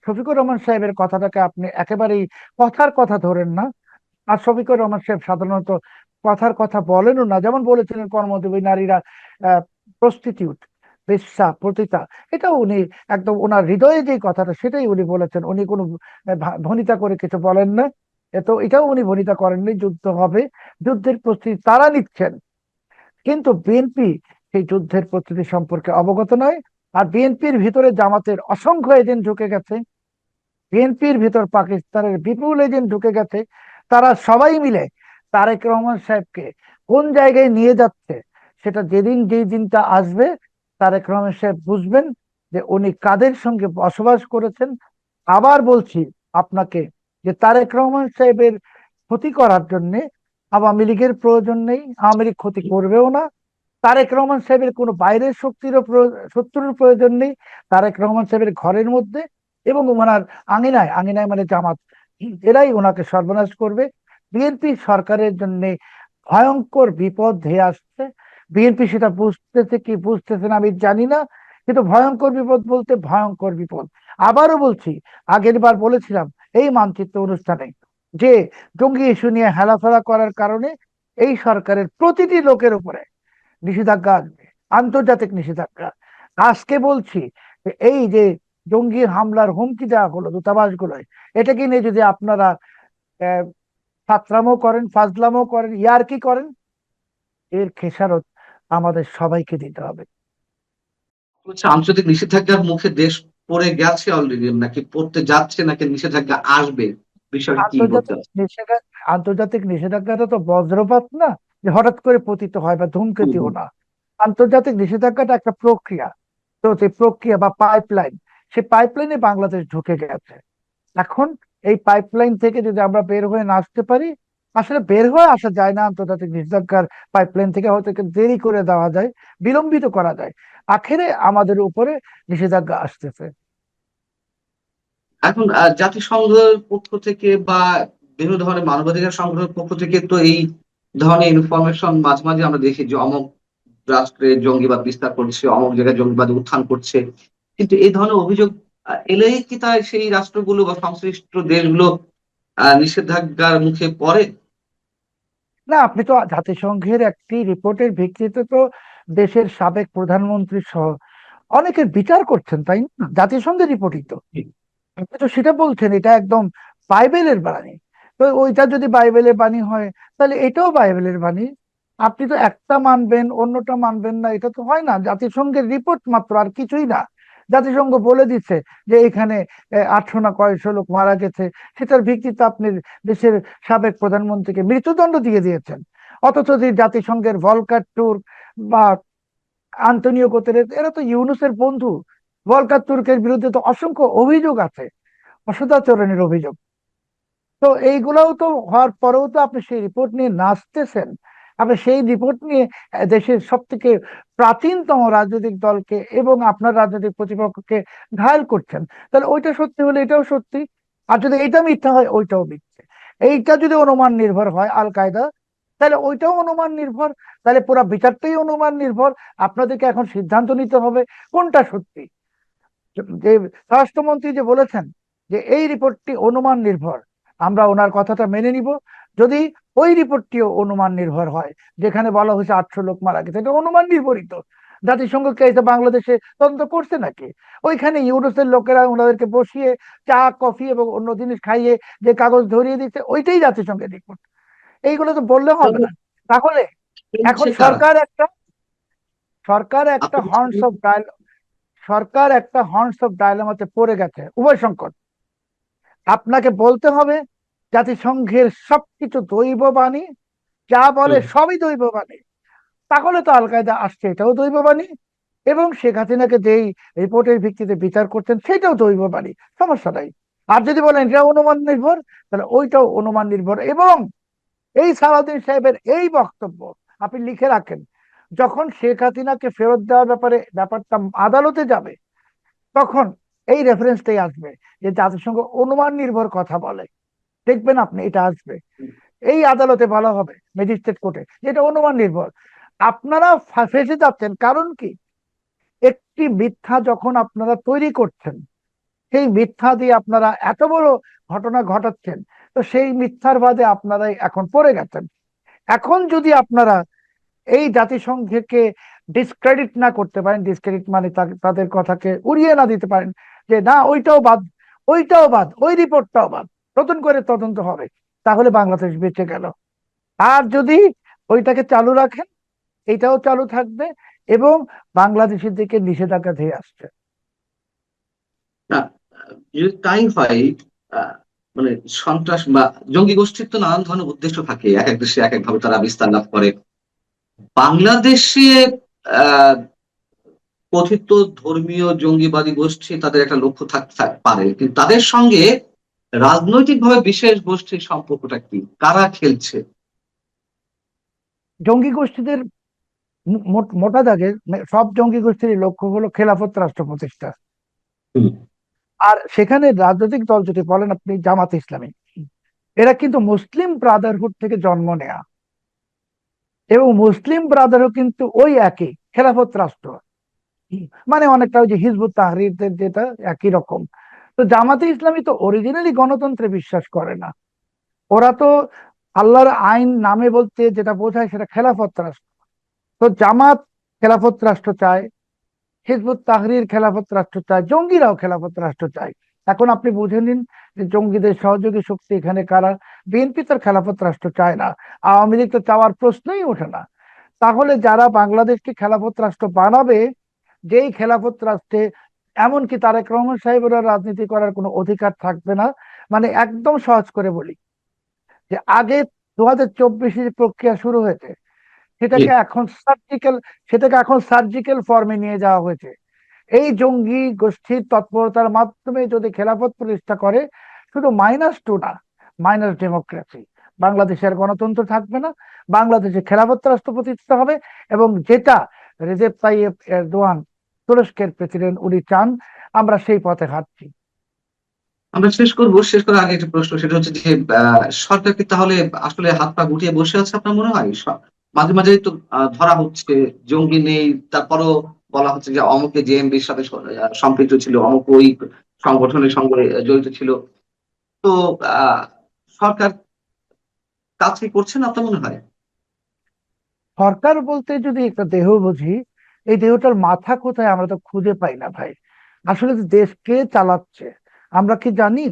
শফিকুর রহমান সাহেবের কথাটাকে আপনি একেবারেই কথার কথা ধরেন না। আর শফিকুর রহমান সাহেব সাধারণত কথার কথা বলেনও না, যেমন বলেছিলেন কর্মজীবী নারীরা প্রস্টিটিউট, বেশ্যা, পতিতা, এটা উনি একদম ওনার হৃদয়ে যে কথাটা সেটাই উনি বলেছেন, উনি কোনো ভনিতা করে কিছু বলেন না। তো এটাও উনি ভনিতা করেননি, যুদ্ধ হবে, যুদ্ধের প্রস্তুতি তারা নিচ্ছেন, কিন্তু বিএনপি সেই যুদ্ধের প্রস্তুতি সম্পর্কে অবগত নয়। আর বিএনপির ভিতরে জামাতের অসংখ্য এজেন্ট ঢুকে গেছে, বিএনপির ভিতর পাকিস্তানের বিপুল এজেন্ট ঢুকে গেছে, তারা সবাই মিলে তারেক রহমান সাহেবকে কোন জায়গায় নিয়ে যাচ্ছে, সেটা যেদিন যেই দিনটা আসবে তারেক রহমান সাহেব বুঝবেন যে উনি কাদের সঙ্গে বসবাস করেছেন। আবার বলছি আপনাকে যে তারেক রহমান সাহেবের ক্ষতি করার জন্য আওয়ামী লীগের প্রয়োজন নেই, আওয়ামী লীগ ক্ষতি করবেও না। তারেক রহমান সাহেবের কোনো বাইরের শত্রুর প্রয়োজন নেই, তারেক রহমান সাহেবের ঘরের মধ্যে এবং ওনার আঙিনায়, আঙিনায় মানে জামাত, এরাই ওনাকে সর্বনাশ করবে। বিএনপি সরকারের জন্য ভয়ঙ্কর বিপদ ধেয়ে আসছে। বিএনপি সেটা বুঝতেছে কি বুঝতেছে না আমি জানি না, কিন্তু ভয়ঙ্কর বিপদ বলতে ভয়ঙ্কর বিপদ। আবারও বলছি, আগের বার বলেছিলাম এই মানচিত্র অনুষ্ঠানে যে জঙ্গি ইস্যু নিয়ে হেলাফেলা করার কারণে এই সরকারের প্রতিটি লোকের উপরে নিষেধাজ্ঞা আসবে, আন্তর্জাতিক নিষেধাজ্ঞা। আজকে বলছি যে এই যে জঙ্গি হামলার হুমকি দেওয়া হলো দূতাবাসগুলোয়, এটাকে নিয়ে যদি আপনারা আহ, ফাত্রামো করেন, ফাজলামো করেন, ইয়ারকি করেন, এর খেসারত আমাদের সবাইকে দিতে হবে। হচ্ছে আন্তর্জাতিক নিষেধাজ্ঞার মুখে দেশ পড়ে গেছে অলরেডি, নাকি পড়তে যাচ্ছে, নাকি নিষেধাজ্ঞা আসবে, বিষয়টা কি বলতে আন্তর্জাতিক হবে? নিষেধাজ্ঞা, আন্তর্জাতিক নিষেধাজ্ঞাটা তো বজ্রপাত না যে হঠাৎ করে পতিত হয়, বা হুম, ধূমকেতুও হুম। না। আন্তর্জাতিক নিষেধাজ্ঞাটা একটা প্রক্রিয়া। তো সেই প্রক্রিয়া বা পাইপলাইন, সেই পাইপলাইনে বাংলাদেশ ঢুকে গেছে। এখন এই পাইপলাইন থেকে যদি আমরা বের হয়ে না আসতে পারি, আসলে বের হয়ে আসা যায় না আন্তর্জাতিক নিষেধাজ্ঞার পাইপলাইন থেকে, হয়তো একটু দেরি করে দেওয়া যায়, বিলম্বিত করা যায়, আখেরে আমাদের উপরে নিষেধাজ্ঞা আসতেছে। এখন জাতিসংঘের পক্ষ থেকে বা বিভিন্ন ধরনের মানবাধিকার সংগঠনের পক্ষ থেকে তো এই ধরনের ইনফরমেশন মাঝে মাঝে আমরা দেখি যে অমুক রাষ্ট্রে জঙ্গিবাদ বিস্তার করছে, অমুক জায়গায় জঙ্গিবাদ উত্থান করছে। কিন্তু এই ধরনের অভিযোগ এলেই কি তাই সেই রাষ্ট্রগুলো বা সংশ্লিষ্ট দেশগুলো নিষেধাজ্ঞার মুখে পড়ে? না, আপনি তো জাতিসংঘের একটি রিপোর্টের ভিত্তিতে তো দেশের সাবেক প্রধানমন্ত্রী সহ অনেকের বিচার করছেন, তাই না? জাতিসংঘের রিপোর্টই তো। আপনি তো সেটা বলছেন, এটা একদম বাইবেলের বাণী। তো ওইটা যদি বাইবেলের বাণী হয়, তাহলে এটাও বাইবেলের বাণী। আপনি তো একটা মানবেন অন্যটা মানবেন না, এটা তো হয় না। জাতিসংঘের রিপোর্ট মাত্র, আর কিছুই না। জাতিসংঘ বলে দিচ্ছে যে এখানে 800 না কয়শো লোক মারা গেছে, সেটার ভিত্তিতে আপনি দেশের সাবেক প্রধানমন্ত্রীকে মৃত্যুদণ্ড দিয়ে দিয়েছেন। অথচ যে জাতিসংঘের ভলকার টুর্ক বা আন্তনিও গুতেরেস, এরা তো ইউনূসের বন্ধু। ভলকার তুর্কের বিরুদ্ধে তো অসংখ্য অভিযোগ আছে, অসদাচরণের অভিযোগ। তো এইগুলোও তো হওয়ার পরেও তো আপনি সেই রিপোর্ট নিয়ে নাচতেছেন। আপনি সেই রিপোর্ট নিয়ে দেশের সব থেকে প্রাচীনতম রাজনৈতিক দলকে এবং আপনার রাজনৈতিক প্রতিপক্ষকে ঘায়েল করছেন। তাহলে ওইটা সত্যি হলে এটাও সত্যি, আর যদি এটা মিথ্যা হয় ওইটাও মিথ্যে। এইটা যদি অনুমান নির্ভর হয় আল কায়দা, তাহলে ওইটাও অনুমান নির্ভর। তাহলে পুরো বিচারটাই অনুমান নির্ভর। আপনাদেরকে এখন সিদ্ধান্ত নিতে হবে কোনটা সত্যি। যে স্বরাষ্ট্রমন্ত্রী যে বলেছেন যে এই রিপোর্টটি অনুমান নির্ভর, আমরা ওনার কথাটা মেনে নিব। যদি ওই রিপোর্টটিও অনুমান নির্ভর হয়, যেখানে বলা হয়েছে 800 লোক মারা গেছে, এটা অনুমান নির্ভরিত। জাতিসংঘকে এটা বাংলাদেশে তদন্ত করছে নাকি? ওইখানে ইউরোপের লোকেরা ওনাদেরকে বসিয়ে চা কফি এবং অন্য জিনিস খাইয়ে যে কাগজ ধরিয়ে দিচ্ছে, ওইটাই জাতিসংঘের রিপোর্ট। এইগুলো তো বললে হবে তাহলে না। তাহলে এখন খেলছে কারা? সরকার একটা আপনি হর্নস অফ ডায়ালগ, সরকার একটা হর্নস অফ ডায়লেমাতে পড়ে গেছে, উভয় সংকট। আপনাকে বলতে হবে জাতিসংঘের সবকিছু দৈব বাণী, যা বলে হুম। সবই দৈব বাণী। তাহলে তো আল কায়দা আসছে, এটাও দৈব বাণী। এবং শেখ হাসিনাকে যেই রিপোর্টের ভিত্তিতে বিচার করছেন সেটাও দৈব বাণী, সমস্যা নাই। আর যদি বলেন এটা অনুমান নির্ভর, তাহলে ওইটাও অনুমান নির্ভর। এবং এই সালাউদ্দিন সাহেবের এই বক্তব্য আপনি লিখে রাখেন, যখন শেখ হাসিনাকে ফেরত দেওয়ার ব্যাপারে ব্যাপারটা আদালতে যাবে, তখন এই রেফারেন্সটাই আসবে যে জাতিসংঘ অনুমান নির্ভর কথা বলে। দেখবেন আপনি এটা আসবে, এই আদালতে বলা হবে, ম্যাজিস্ট্রেট কোর্টে, যেটা অনুমান নির্ভর। আপনারা ফেঁসে যাচ্ছেন, কারণ কি? একটি মিথ্যা যখন আপনারা তৈরি করছেন, সেই মিথ্যা দিয়ে আপনারা এত বড় ঘটনা ঘটাচ্ছেন, তো সেই মিথ্যার বাদে আপনারাই এখন পড়ে গেছেন। এখন যদি আপনারা এই জাতিসংঘকে ডিসক্রেডিট না করতে পারেন, ডিসক্রেডিট মানে তাদের কথাকে উড়িয়ে না দিতে পারেন, যে না ওইটাও বাদ, ওইটাও বাদ, ওই রিপোর্টটাও বাদ, নতুন করে তদন্ত হবে, তাহলে বাংলাদেশ বেঁচে গেল। আর যদি ওইটাকে চালু রাখেন, এটাও চালু থাকবে, এবং বাংলাদেশের দিকে নিষেধাজ্ঞা ধেয়ে আসছে। না, যদি তাই হয়, আহ, মানে সন্ত্রাস বা জঙ্গি গোষ্ঠীর তো নানান ধরনের উদ্দেশ্য থাকে, এক এক দেশে এক এক ভাবে তারা বিস্তার লাভ করে। বাংলাদেশে আহ কথিত ধর্মীয় জঙ্গিবাদী গোষ্ঠী তাদের একটা লক্ষ্য থাকতে পারে, কিন্তু তাদের সঙ্গে রাজনৈতিকভাবে বিশেষ গোষ্ঠীর সম্পর্কটা কি, কারা খেলছে? জঙ্গি গোষ্ঠীদের মোটা দাগে সব জঙ্গি গোষ্ঠীর লক্ষ্য হলো খেলাফত রাষ্ট্র প্রতিষ্ঠা। হুম। আর সেখানে রাজনৈতিক দল যদি বলেন আপনি জামাত ইসলামী, এরা কিন্তু মুসলিম ব্রাদারহুড থেকে জন্ম নেয়া। এবং মুসলিম ব্রাদারও কিন্তু ওই একই খেলাফত রাষ্ট্র, মানে অনেকটা ওই যে হিজবুত তাহরিরদের যেটা একই রকম। তো জামাতে ইসলামী তো অরিজিনালি গণতন্ত্রে বিশ্বাস করে না। ওরা তো আল্লাহর আইন নামে বলতে যেটা বোঝায় সেটা খেলাফত রাষ্ট্র। তো জামাত খেলাফত রাষ্ট্র চায়, হিজবুত তাহরির খেলাফত রাষ্ট্র চায়, জঙ্গিরাও খেলাফত রাষ্ট্র চায়। এখন আপনি বুঝে নিন যে জঙ্গিদের সহযোগী শক্তি এখানে কারা। বিএনপি তার খেলাফত রাষ্ট্র চায় না, আওয়ামী লীগ তো চাওয়ার প্রশ্নই ওঠে না। তাহলে যারা বাংলাদেশকে খেলাফত রাষ্ট্র বানাবে, যেই খেলাফত রাষ্ট্রে এমনকি তারেক রহমান সাহেবের রাজনীতি করার কোনো অধিকার থাকবে না। মানে একদম সহজ করে বলি, যে আগে 2024 যে প্রক্রিয়া শুরু হয়েছে, জি। সেটাকে এখন সার্জিক্যাল ফর্মে নিয়ে যাওয়া হয়েছে। এই জঙ্গি গোষ্ঠীর তৎপরতার মাধ্যমে যদি খেলাফত প্রতিষ্ঠা করে, শুধু -2 না, মাইনাস ডেমোক্রেসি, বাংলাদেশের গণতন্ত্র থাকবে না, বাংলাদেশে খেলাফত রাষ্ট্র প্রতিষ্ঠা হবে। এবং যেটা রেজেপ তাইয়েপ এরদোয়ান, তুরস্কের প্রেসিডেন্ট, উনি চান, আমরা সেই পথে হাঁটছি। আমরা শেষ করার আগে একটা প্রশ্ন, সেটা হচ্ছে যে সরকার কি তাহলে আসলে হাত পা গুটিয়ে বসে আছে আপনার মনে হয়? মাঝে মাঝে তো ধরা হচ্ছে জঙ্গি নেই, তারপরও বলা হচ্ছে যে অমুকে জেএমবির সাথে সম্পৃক্ত ছিল, অমুক ওই সংগঠনের সঙ্গে জড়িত ছিল। তো আহ সরকার কাজ কি করছে না আপনার মনে হয়? সরকার বলতে যদি একটা দেহ বুঝি, এই দেহটার মাথা কোথায় আমরা তো খুঁজে পাই না ভাই। আসলে যে দেশকে চালাচ্ছে আমরা কি জানি?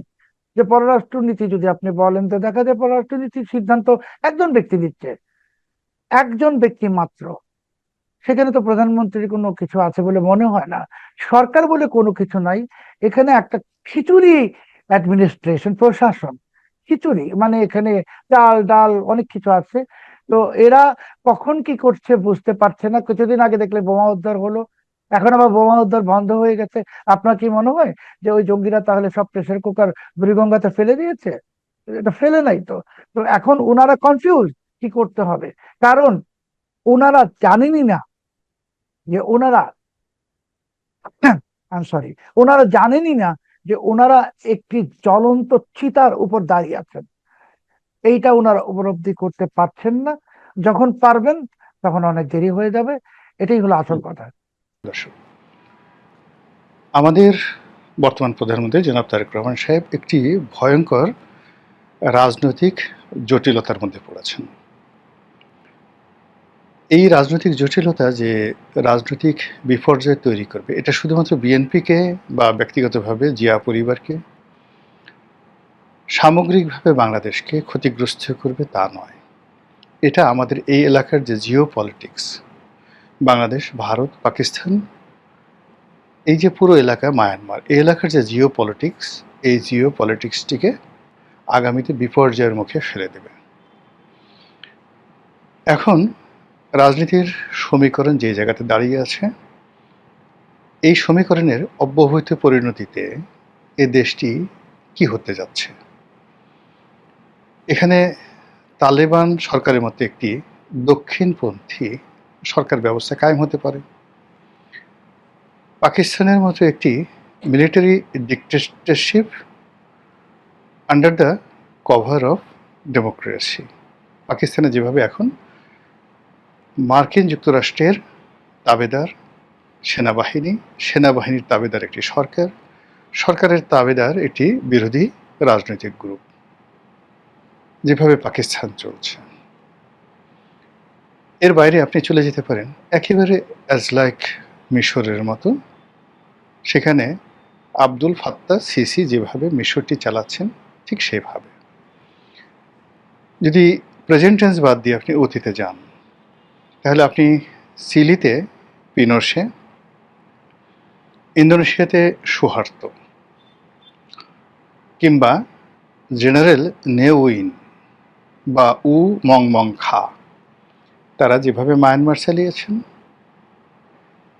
যে পররাষ্ট্র নীতি যদি আপনি বলেন, তো দেখা যায় পররাষ্ট্র নীতির সিদ্ধান্ত একজন ব্যক্তি নিচ্ছে, একজন ব্যক্তি মাত্র। সেখানে তো প্রধানমন্ত্রীর কোনো কিছু আছে বলে মনে হয় না। সরকার বলে কোনো কিছু নাই। এখানে একটা খিচুড়ি অ্যাডমিনিস্ট্রেশন, প্রশাসন খিচুড়ি, মানে এখানে চাল ডাল অনেক কিছু আছে। তো এরা কখন কি করছে বুঝতে পারছে না। কিছুদিন আগে দেখলে বোমা উদ্ধার হলো, এখন আবার বোমা উদ্ধার বন্ধ হয়ে গেছে। আপনার কি মনে হয় যে ওই জঙ্গিরা তাহলে সব প্রেসার কুকার বুড়িগঙ্গাতে ফেলে দিয়েছে? এটা ফেলে নাই তো। তো এখন ওনারা কনফিউজ কি করতে হবে, কারণ ওনারা জানেনই না যে ওনারা সরি, ওনারা জানেনই না যে ওনারা একটি জ্বলন্ত চিতার উপর দাঁড়িয়ে আছেন। এইটা ওনারা উপলব্ধি করতে পারছেন না। যখন পারবেন তখন অনেক দেরি হয়ে যাবে। এটাই হলো আসল কথা। দর্শক, আমাদের বর্তমান প্রধানমন্ত্রী জনাব তারেক রহমান সাহেব একটি ভয়ঙ্কর রাজনৈতিক জটিলতার মধ্যে পড়েছেন। এই রাজনৈতিক জটিলতা যে রাজনৈতিক বিপর্যয় তৈরি করবে, এটা শুধুমাত্র বিএনপিকে বা ব্যক্তিগতভাবে জিয়া পরিবারকে, সামগ্রিকভাবে বাংলাদেশকে ক্ষতিগ্রস্ত করবে তা নয়। এটা আমাদের এই এলাকার যে জিও পলিটিক্স, বাংলাদেশ, ভারত, পাকিস্তান, এই যে পুরো এলাকা, মায়ানমার, এই এলাকার যে জিও পলিটিক্স, এই জিও পলিটিক্সটিকে আগামীতে বিপর্যয়ের মুখে ফেলে দেবে। এখন রাজনীতির সমীকরণ যে জায়গাতে দাঁড়িয়ে আছে, এই সমীকরণের অব্যবহিত পরিণতিতে এ দেশটি কি হতে যাচ্ছে। এখানে তালেবান সরকারের মতো একটি দক্ষিণপন্থী সরকার ব্যবস্থা কায়েম হতে পারে। পাকিস্তানের মতো একটি military dictatorship under the cover of democracy. পাকিস্তানে যেভাবে এখন মার্কিন যুক্তরাষ্ট্রের তাবেদার সেনাবাহিনী, সেনাবাহিনীর তাবেদার একটি সরকার, সরকারের তাবেদার একটি বিরোধী রাজনৈতিক গ্রুপ, যেভাবে পাকিস্তান চলছে, এর বাইরে আপনি চলে যেতে পারেন একেবারে অ্যাজ লাইক মিশরের মতো। সেখানে আব্দুল ফাত্তাহ সিসি যেভাবে মিশরটি চালাচ্ছেন, ঠিক সেভাবে। যদি প্রেজেন্ট টেন্স বাদ দিয়ে আপনি অতীতে যান, তাহলে আপনি চিলিতে পিনোশে, ইন্দোনেশিয়াতে সুহার্তো, কিংবা জেনারেল নেউইন বা উ মং মং খা, তারা যেভাবে মায়ানমার চালিয়েছেন,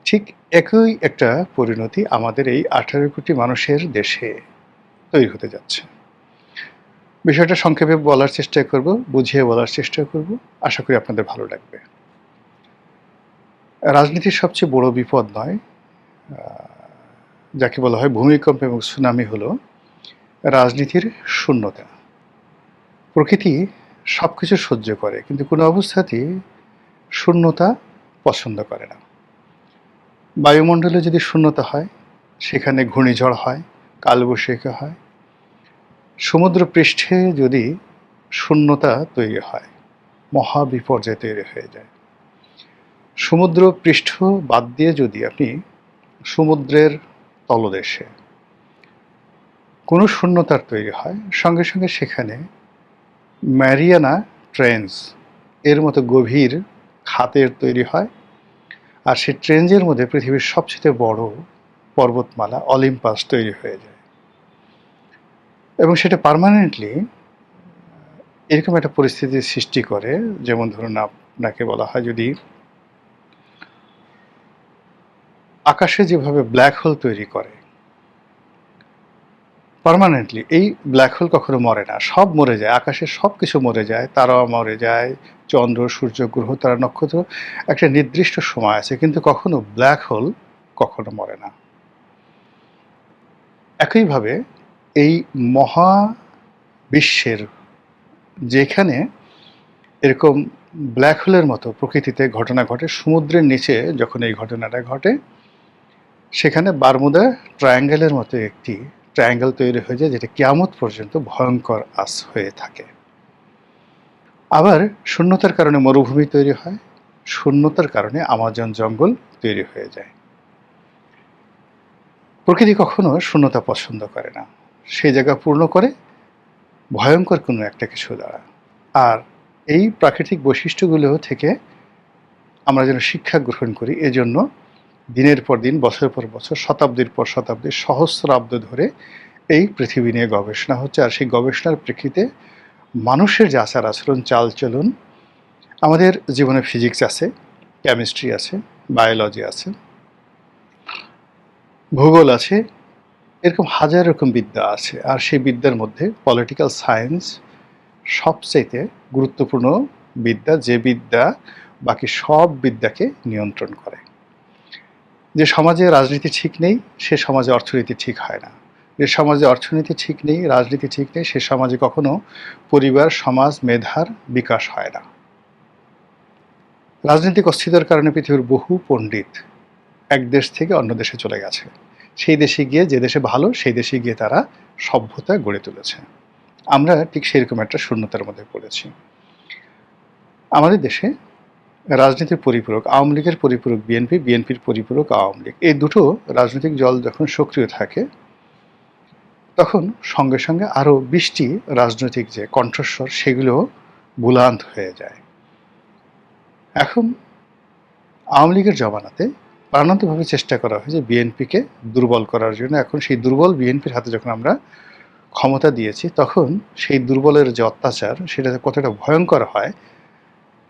ঠিক একই একটা পরিণতি আমাদের এই 18 কোটি মানুষের দেশে তৈরি হতে যাচ্ছে। বিষয়টা সংক্ষেপে বলার চেষ্টা করব, বুঝিয়ে বলার চেষ্টা করব, আশা করি আপনাদের ভালো লাগবে। রাজনীতির সবচেয়ে বড় বিপদ নয়, যাকে বলা হয় ভূমিকম্প এবং সুনামি, হলো রাজনীতির শূন্যতা। প্রকৃতি সব কিছু সহ্য করে, কিন্তু কোনো অবস্থাতেই শূন্যতা পছন্দ করে না। বায়ুমণ্ডলে যদি শূন্যতা হয়, সেখানে ঘূর্ণিঝড় হয়, কালবৈশাখী হয়। সমুদ্র পৃষ্ঠে যদি শূন্যতা তৈরি হয়, মহাবিপর্যয় তৈরি হয়ে যায়। সমুদ্র পৃষ্ঠ বাদ দিয়ে যদি আপনি সমুদ্রের তলদেশে কোনো শূন্যতার তৈরি হয়, সঙ্গে সঙ্গে সেখানে ম্যারিয়ানা ট্রেঞ্চ এর মতো গভীর খাতের তৈরি হয়। আর সেই ট্রেঞ্চের মধ্যে পৃথিবীর সবচেয়ে বড় পর্বতমালা অলিম্পাস তৈরি হয়ে যায়, এবং সেটা পার্মানেন্টলি এরকম একটা পরিস্থিতির সৃষ্টি করে। যেমন ধরুন, আপনাকে বলা হয় যদি আকাশে যেভাবে ব্ল্যাক হোল তৈরি করে পার্মানেন্টলি, এই ব্ল্যাক হোল কখনো মরে না, সব মরে যায়, আকাশের সব কিছু মরে যায়, তারাও মরে যায়, চন্দ্র, সূর্য, গ্রহ, তারা, নক্ষত্র, একটা নির্দিষ্ট সময় আছে, কিন্তু কখনো ব্ল্যাক হোল কখনো মরে না। একইভাবে এই মহাবিশ্বের যেখানে এরকম ব্ল্যাক হোলের মতো প্রকৃতিতে ঘটনা ঘটে, সমুদ্রের নিচে যখন এই ঘটনাটা ঘটে, সেখানে বারমুদা ট্রায়াঙ্গেলের মতো একটি ট্রায়াঙ্গেল তৈরি হয়ে যায়, যেটা কিয়ামত পর্যন্ত ভয়ঙ্কর আস হয়ে থাকে। আবার শূন্যতার কারণে মরুভূমি তৈরি হয়, শূন্যতার কারণে আমাজন জঙ্গল তৈরি হয়ে যায়। প্রকৃতি কখনো শূন্যতা পছন্দ করে না, সেই জায়গা পূর্ণ করে ভয়ঙ্কর কোনো একটা কিছু দ্বারা। আর এই প্রাকৃতিক বৈশিষ্ট্যগুলো থেকে আমরা যেন শিক্ষা গ্রহণ করি, এজন্য দিনের পর দিন, বছরের পর বছর, শতাব্দীর পর শতাব্দী, সহস্রাব্দ ধরে এই পৃথিবী নিয়ে গবেষণা হচ্ছে। আর সেই গবেষণার প্রেক্ষিতে মানুষের যে আচার আচরণ, চালচলন, আমাদের জীবনে ফিজিক্স আছে, কেমিস্ট্রি আছে, বায়োলজি আছে, ভূগোল আছে, এরকম হাজার রকম বিদ্যা আছে। আর সেই বিদ্যার মধ্যে পলিটিক্যাল সায়েন্স সবচাইতে গুরুত্বপূর্ণ বিদ্যা, যে বিদ্যা বাকি সব বিদ্যাকে নিয়ন্ত্রণ করে। যে সমাজে রাজনীতি ঠিক নেই, সে সমাজে অর্থনীতি ঠিক হয় না। যে সমাজে অর্থনীতি ঠিক নেই, রাজনীতি ঠিক নেই, সে সমাজে কখনো পরিবার, সমাজ, মেধার বিকাশ হয় না। রাজনৈতিক অস্থিরতার কারণে পৃথিবীর বহু পণ্ডিত এক দেশ থেকে অন্য দেশে চলে গেছে। সেই দেশে গিয়ে, যে দেশে ভালো, সেই দেশে গিয়ে তারা সভ্যতা গড়ে তুলেছে। আমরা ঠিক সেরকম একটা শূন্যতার মধ্যে পড়েছি। আমাদের দেশে রাজনীতির পরিপূরক আওয়ামী লীগের পরিপূরক বিএনপি, বিএনপির পরিপূরক আওয়ামী লীগ, এই দুটো রাজনৈতিক দল যখন সক্রিয় থাকে, তখন সঙ্গে সঙ্গে আরও 20টি রাজনৈতিক যে কণ্ঠস্বর, সেগুলো বুলান্ত হয়ে যায়। এখন আওয়ামী লীগের জমানাতে প্রাণান্তভাবে চেষ্টা করা হয় যে বিএনপিকে দুর্বল করার জন্য। এখন সেই দুর্বল বিএনপির হাতে যখন আমরা ক্ষমতা দিয়েছি, তখন সেই দুর্বলের যে অত্যাচার, সেটা কতটা ভয়ঙ্কর হয়,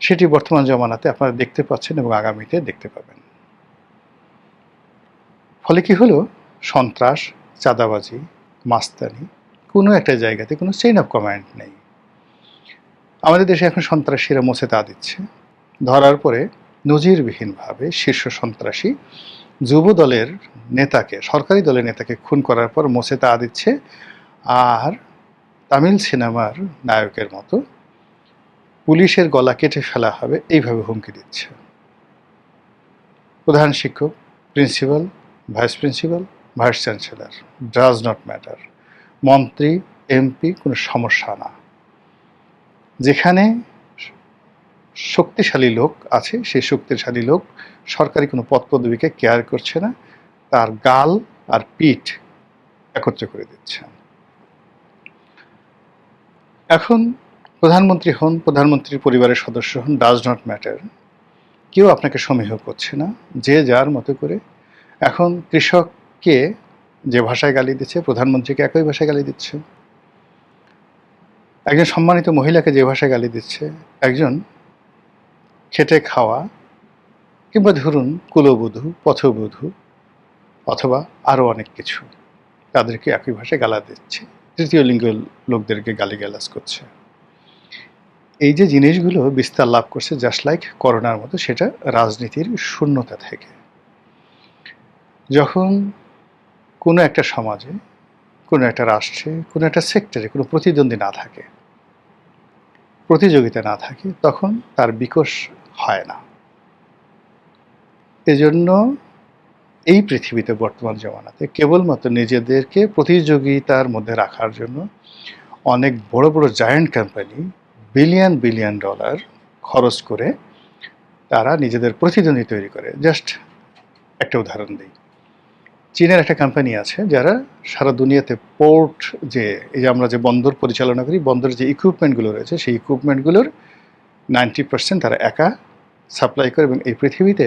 সেটি বর্তমান জমানাতে আপনারা দেখতে পাচ্ছেন এবং আগামীতে দেখতে পাবেন। ফলে কি হলো, সন্ত্রাস, চাঁদাবাজি, মাস্তানি, কোনো একটা জায়গাতে কোনো চেইন অফ কমান্ড নেই। আমাদের দেশে এখন সন্ত্রাসীরা মোচেতা দিচ্ছে, ধরার পরে নজিরবিহীনভাবে শীর্ষ সন্ত্রাসী যুব দলের নেতাকে, সরকারি দলের নেতাকে খুন করার পর মোচেতা দিচ্ছে, আর তামিল সিনেমার নায়কের মতো পুলিশের গলা কেটে ফেলা হবে এইভাবে হুমকি দিচ্ছে। প্রধান শিক্ষক, principal, vice principal, vice chancellor, does not matter, মন্ত্রী, এমপি, কোনো সমস্যা না। যেখানে শক্তিশালী লোক আছে, সেই শক্তিশালী লোক সরকারি কোনো পদ পদবীকে কেয়ার করছে না, তার গাল আর পিঠ একত্র করে দিচ্ছে। এখন প্রধানমন্ত্রী হন, প্রধানমন্ত্রীর পরিবারের সদস্য হন, ডাজ নট ম্যাটার, কেউ আপনাকে সমীহ করছে না, যে যার মতো করে। এখন কৃষককে যে ভাষায় গালি দিচ্ছে, প্রধানমন্ত্রীকে একই ভাষায় গালি দিচ্ছে। একজন সম্মানিত মহিলাকে যে ভাষায় গালি দিচ্ছে, একজন খেটে খাওয়া কিংবা ধরুন কুলবধূ, পথবধূ, অথবা আরও অনেক কিছু, তাদেরকে একই ভাষায় গালা দিচ্ছে, তৃতীয় লিঙ্গ লোকদেরকে গালিগালাজ করছে। এই যে জিনিসগুলো বিস্তার লাভ করছে জাস্ট লাইক করোনার মতো, সেটা রাজনীতির শূন্যতা থেকে। যখন কোনো একটা সমাজে, কোনো একটা রাষ্ট্রে, কোনো একটা সেক্টরে কোনো প্রতিদ্বন্দ্বী না থাকে, প্রতিযোগিতা না থাকে, তখন তার বিকাশ হয় না। এজন্য এই পৃথিবীতে বর্তমান জমানাতে কেবলমাত্র নিজেদেরকে প্রতিযোগিতার মধ্যে রাখার জন্য অনেক বড় বড় giant company billion billion dollar খরচ করে তারা নিজেদের প্রতিদ্বন্দ্বী তৈরি করে। জাস্ট একটা উদাহরণ দিই, চীনের একটা কোম্পানি আছে যারা সারা দুনিয়াতে পোর্ট, যে এই যে আমরা যে বন্দর পরিচালনা করি, বন্দরের যে ইকুইপমেন্টগুলো রয়েছে সেই ইকুইপমেন্টগুলোর 90% তারা একা সাপ্লাই করে, এবং এই পৃথিবীতে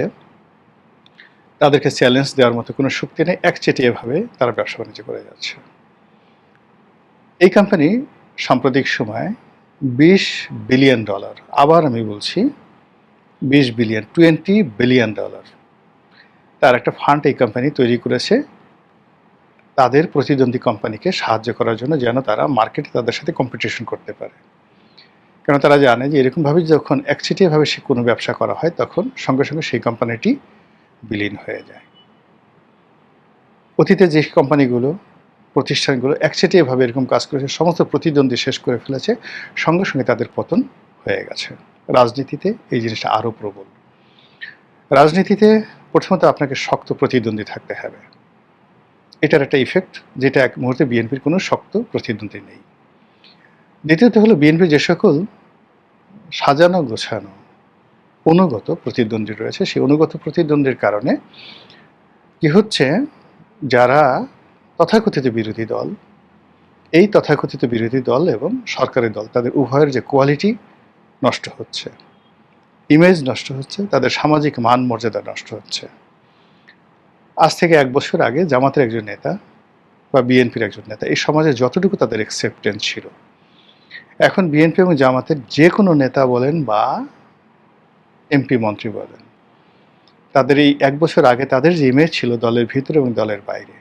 তাদেরকে চ্যালেঞ্জ দেওয়ার মতো কোনো শক্তি নেই। একচেটিয়াভাবে তারা ব্যবসা বাণিজ্য করে যাচ্ছে। এই কোম্পানি সাম্প্রতিক সময়ে $20 বিলিয়ন, আবার আমি বলছি 20 বিলিয়ন, $20 বিলিয়ন তার একটা ফান্ড এই কোম্পানি তৈরি করেছে তাদের প্রতিদ্বন্দ্বী কোম্পানিকে সাহায্য করার জন্য, যেন তারা মার্কেটে তাদের সাথে কম্পিটিশন করতে পারে। কারণ তারা জানে যে এরকমভাবে যখন একচেটিয়াভাবে সে কোনো ব্যবসা করা হয় তখন সঙ্গে সঙ্গে সেই কোম্পানিটি বিলীন হয়ে যায়। অতীতে যে কোম্পানিগুলো, প্রতিষ্ঠানগুলো একচেটিয়াভাবে এরকম কাজ করেছে, সমস্ত প্রতিদ্বন্দ্বী শেষ করে ফেলেছে, সঙ্গে সঙ্গে তাদের পতন হয়ে গেছে। রাজনীতিতে এই জিনিসটা আরও প্রবল। রাজনীতিতে প্রথমত আপনাকে শক্ত প্রতিদ্বন্দ্বী থাকতে হবে, এটার একটা ইফেক্ট, যেটা এক মুহূর্তে বিএনপির কোনো শক্ত প্রতিদ্বন্দ্বী নেই। দ্বিতীয়ত হলো বিএনপির যে সকল সাজানো গোছানো অনুগত প্রতিদ্বন্দ্বী রয়েছে, সেই অনুগত প্রতিদ্বন্দ্বীর কারণে কি হচ্ছে, যারা তথাকথিত বিরোধী দল, এই তথাকথিত বিরোধী দল এবং সরকারি দল, তাদের উভয়ের যে কোয়ালিটি নষ্ট হচ্ছে, ইমেজ নষ্ট হচ্ছে, তাদের সামাজিক মান মর্যাদা নষ্ট হচ্ছে। আজ থেকে 1 বছর আগে জামাতের একজন নেতা বা বিএনপির একজন নেতা, এই সমাজে যতটুকু তাদের অ্যাকসেপ্টেন্স ছিল, এখন বিএনপি এবং জামাতের যে কোনো নেতা বলেন বা এমপি মন্ত্রী বলেন, তাদের এই 1 বছর আগে তাদের যে ইমেজ ছিল দলের ভিতরে এবং দলের বাইরে,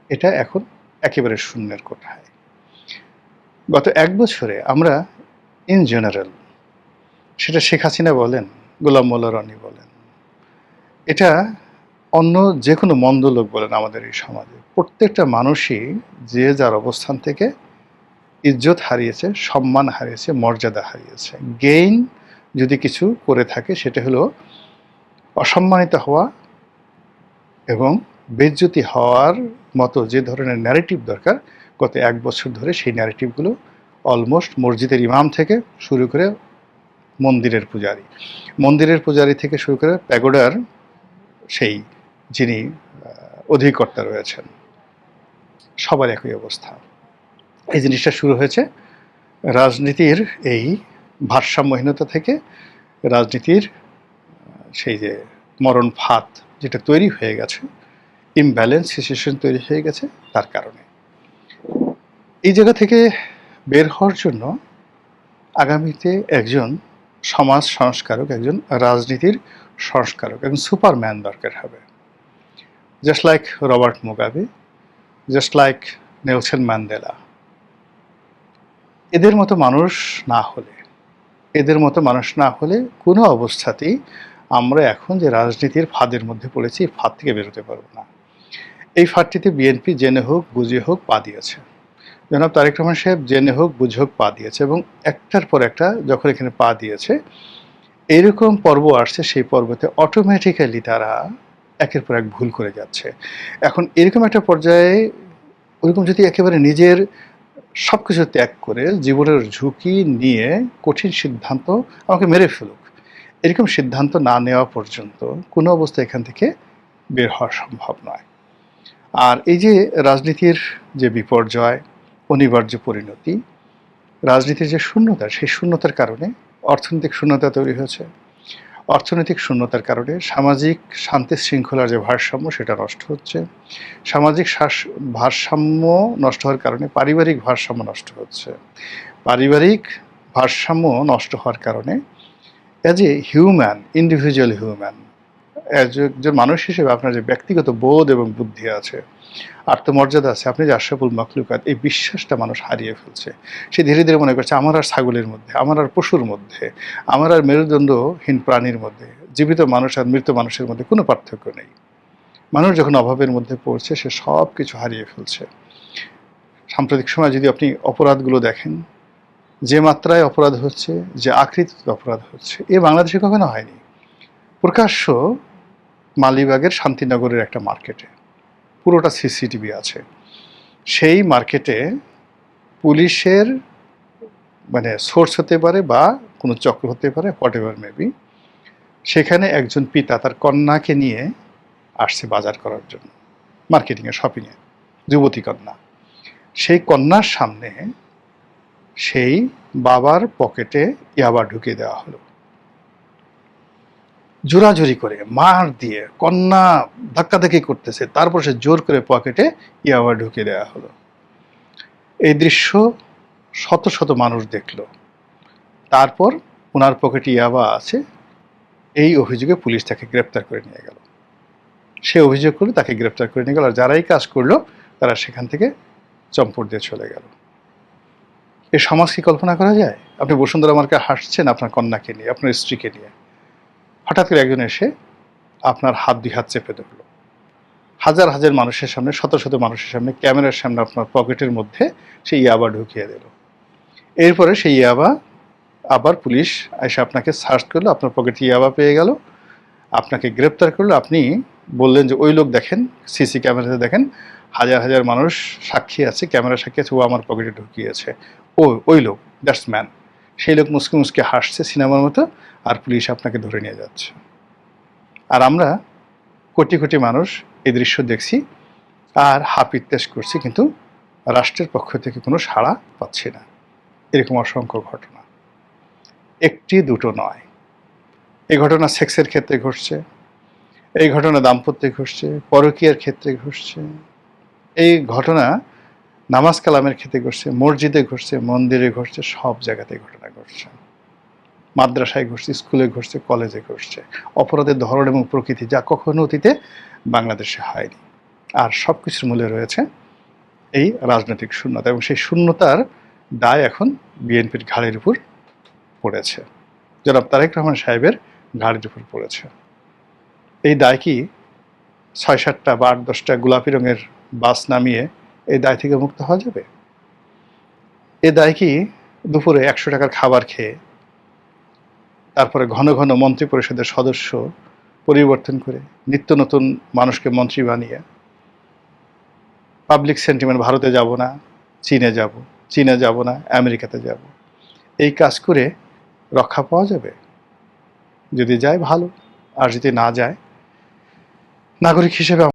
এটা এখন একেবারে শূন্যের কোঠায়। গত 1 বছরে আমরা ইন জেনারেল, সেটা শেখ হাসিনা বলেন, গোলাম মোল্লা রনি বলেন, এটা অন্য যে কোনো মন্দ লোক বলেন, আমাদের এই সমাজে প্রত্যেকটা মানুষই যে যার অবস্থান থেকে ইজ্জত হারিয়েছে, সম্মান হারিয়েছে, মর্যাদা হারিয়েছে। গেইন যদি কিছু করে থাকে সেটা হলো অসম্মানিত হওয়া এবং বেইজ্জতি হওয়ার মতো যে ধরনের ন্যারেটিভ দরকার, গত 1 বছর ধরে সেই ন্যারেটিভগুলো অলমোস্ট মসজিদের ইমাম থেকে শুরু করে মন্দিরের পূজারি থেকে শুরু করে প্যাগোডার সেই যিনি অধিকর্তা রয়েছেন, সবার একই অবস্থা। এই জিনিসটা শুরু হয়েছে রাজনীতির এই ভারসাম্যহীনতা থেকে, রাজনীতির সেই যে মরণ ফাঁদ যেটা তৈরি হয়ে গেছে, ইমব্যালেন্স সিচুয়েশন তৈরি হয়ে গেছে, তার কারণে। এই জায়গা থেকে বের হওয়ার জন্য আগামীতে একজন সমাজ সংস্কারক, একজন রাজনীতির সংস্কারক, একজন সুপারম্যান দরকার হবে। Just like Robert Mugabe, just like Nelson Mandela. এদের মতো মানুষ না হলে কোনো অবস্থাতেই আমরা এখন যে রাজনীতির ফাঁদের মধ্যে পড়েছি, এই ফাঁদ থেকে বেরোতে পারবো না। এই ফাঁদটিতে বিএনপি জেনে হোক বুঝে হোক পা দিয়েছে। জনাব তারেক রহমান সাহেব জেনে হোক বুঝে হোক পা দিয়েছে, এবং একটার পর একটা যখন এখানে পা দিয়েছে, এইরকম পর্ব আসছে, সেই পর্বতে অটোমেটিক্যালি তারা একের পর এক ভুল করে যাচ্ছে। এখন এরকম একটা পর্যায়ে ওরকম যদি একেবারে নিজের সব কিছু ত্যাগ করে জীবনের ঝুঁকি নিয়ে কঠিন সিদ্ধান্ত, আমাকে মেরে ফেলুক, এরকম সিদ্ধান্ত না নেওয়া পর্যন্ত কোনো অবস্থা এখান থেকে বের হওয়া সম্ভব নয়। আর এই যে রাজনীতির যে বিপর্যয়, অনিবার্য পরিণতি, রাজনীতির যে শূন্যতা, সেই শূন্যতার কারণে অর্থনৈতিক শূন্যতা তৈরি হয়েছে। অর্থনৈতিক শূন্যতার কারণে সামাজিক শান্তি শৃঙ্খলার যে ভারসাম্য, সেটা নষ্ট হচ্ছে। সামাজিক ভারসাম্য নষ্ট হওয়ার কারণে পারিবারিক ভারসাম্য নষ্ট হচ্ছে। পারিবারিক ভারসাম্য নষ্ট হওয়ার কারণে as a human, individual human, একজন মানুষ হিসেবে আপনার যে ব্যক্তিগত বোধ এবং বুদ্ধি আছে, আত্মমর্যাদা আছে, আপনি যে আশরাফুল মাখলুকাত, এই বিশ্বাসটা মানুষ হারিয়ে ফেলছে। সে ধীরে ধীরে মনে করছে আমার আর ছাগলের মধ্যে, আমার আর পশুর মধ্যে, আমার আর মেরুদণ্ডহীন প্রাণীর মধ্যে, জীবিত মানুষ আর মৃত মানুষের মধ্যে কোনো পার্থক্য নেই। মানুষ যখন অভাবের মধ্যে পড়ছে, সে সব কিছু হারিয়ে ফেলছে। সাম্প্রতিক সময় যদি আপনি অপরাধগুলো দেখেন, যে মাত্রায় অপরাধ হচ্ছে, যে আকৃতিতে অপরাধ হচ্ছে, এ বাংলাদেশে কখনো হয়নি। প্রকাশ্য মালিবাগের শান্তিনগরের একটা মার্কেটে, পুরোটা সিসিটিভি আছে। সেই মার্কেটে পুলিশের মানে সোর্স হতে পারে বা কোনো চক্র হতে পারে, হোয়াট এভার মেবি, সেখানে একজন পিতা তার কন্যাকে নিয়ে আসছে বাজার করার জন্য, মার্কেটিংয়ে, শপিংয়ে, যুবতী কন্যা। সেই কন্যার সামনে সেই বাবার পকেটে ইয়াবা ঢুকিয়ে দেওয়া হলো, জোরাজুরি করে, মার দিয়ে। কন্যা ধাক্কাধাক্কি করতেছে, তারপর সে জোর করে পকেটে ইয়াবা ঢুকিয়ে দেওয়া হলো। এই দৃশ্য শত শত মানুষ দেখলো। তারপর ওনার পকেটে ইয়াবা আছে, এই অভিযোগে পুলিশ তাকে গ্রেপ্তার করে নিয়ে গেল। সে অভিযোগ করে তাকে গ্রেপ্তার করে নিয়ে গেল, আর যারাই কাজ করলো তারা সেখান থেকে চম্পট দিয়ে চলে গেল। এই সমাজ কি কল্পনা করা যায়? আপনি বসুন্ধরা মার্কেটে হাসছেন আপনার কন্যাকে নিয়ে, আপনার স্ত্রীকে নিয়ে, হঠাৎ করে একজন এসে আপনার হাত দুই হাত চেপে ধরলো, হাজার হাজার মানুষের সামনে, শত শত মানুষের সামনে, ক্যামেরার সামনে আপনার পকেটের মধ্যে সেই ইয়াবা ঢুকিয়ে দিল। এরপরে সেই ইয়াবা আবার পুলিশ এসে আপনাকে সার্চ করলো, আপনার পকেটে ইয়াবা পেয়ে গেল, আপনাকে গ্রেপ্তার করলো। আপনি বললেন যে ওই লোক দেখেন, সিসি ক্যামেরাতে দেখেন, হাজার হাজার মানুষ সাক্ষী আছে, ক্যামেরা সাক্ষী আছে, ও আমার পকেটে ঢুকিয়েছে, ওই লোক, দ্যাটস ম্যান। সেই লোক মুসকে মুসকে হাসছে সিনেমার মতো, আর পুলিশ আপনাকে ধরে নিয়ে যাচ্ছে। আর আমরা কোটি কোটি মানুষ এই দৃশ্য দেখছি আর হাপিত্তেশ করছি, কিন্তু রাষ্ট্রের পক্ষ থেকে কোনো সাড়া পাচ্ছি না। এরকম অসংখ্য ঘটনা, একটি দুটো নয়। এই ঘটনা সেক্সের ক্ষেত্রে ঘটছে, এই ঘটনা দাম্পত্যে ঘটছে, পরকীয়ার ক্ষেত্রে ঘটছে, এই ঘটনা নামাজ কালামের ক্ষেত্রে ঘটছে, মসজিদে ঘটছে, মন্দিরে ঘটছে, সব জায়গাতে ঘটনা ঘটছে। মাদ্রাসায় ঘটছে, স্কুলে ঘটছে, কলেজে ঘটছে। অপরাধের ধরন এবং প্রকৃতি যা কখনো অতীতে বাংলাদেশে হয়নি। আর সব কিছুর মূলে রয়েছে এই রাজনৈতিক শূন্যতা, এবং সেই শূন্যতার দায় এখন বিএনপির ঘাড়ের উপর পড়েছে, জনাব তারেক রহমান সাহেবের ঘাড়ের উপর পড়েছে। এই দায় কি ৬-৭টা বা ৮-১০টা গোলাপি রঙের বাস নামিয়ে এই দায় থেকে মুক্ত হওয়া যাবে? এ দায় কি দুপুরে ১০০ টাকার খাবার খেয়ে, তারপরে ঘন ঘন মন্ত্রী পরিষদের সদস্য পরিবর্তন করে, নিত্য নতুন মানুষকে মন্ত্রী বানিয়ে, পাবলিক সেন্টিমেন্ট, ভারতে যাব না, চীনে যাব না, আমেরিকাতে যাব, এই কাজ করে রক্ষা পাওয়া যাবে? যদি যায় ভালো, আর যদি না যায়, নাগরিক হিসেবে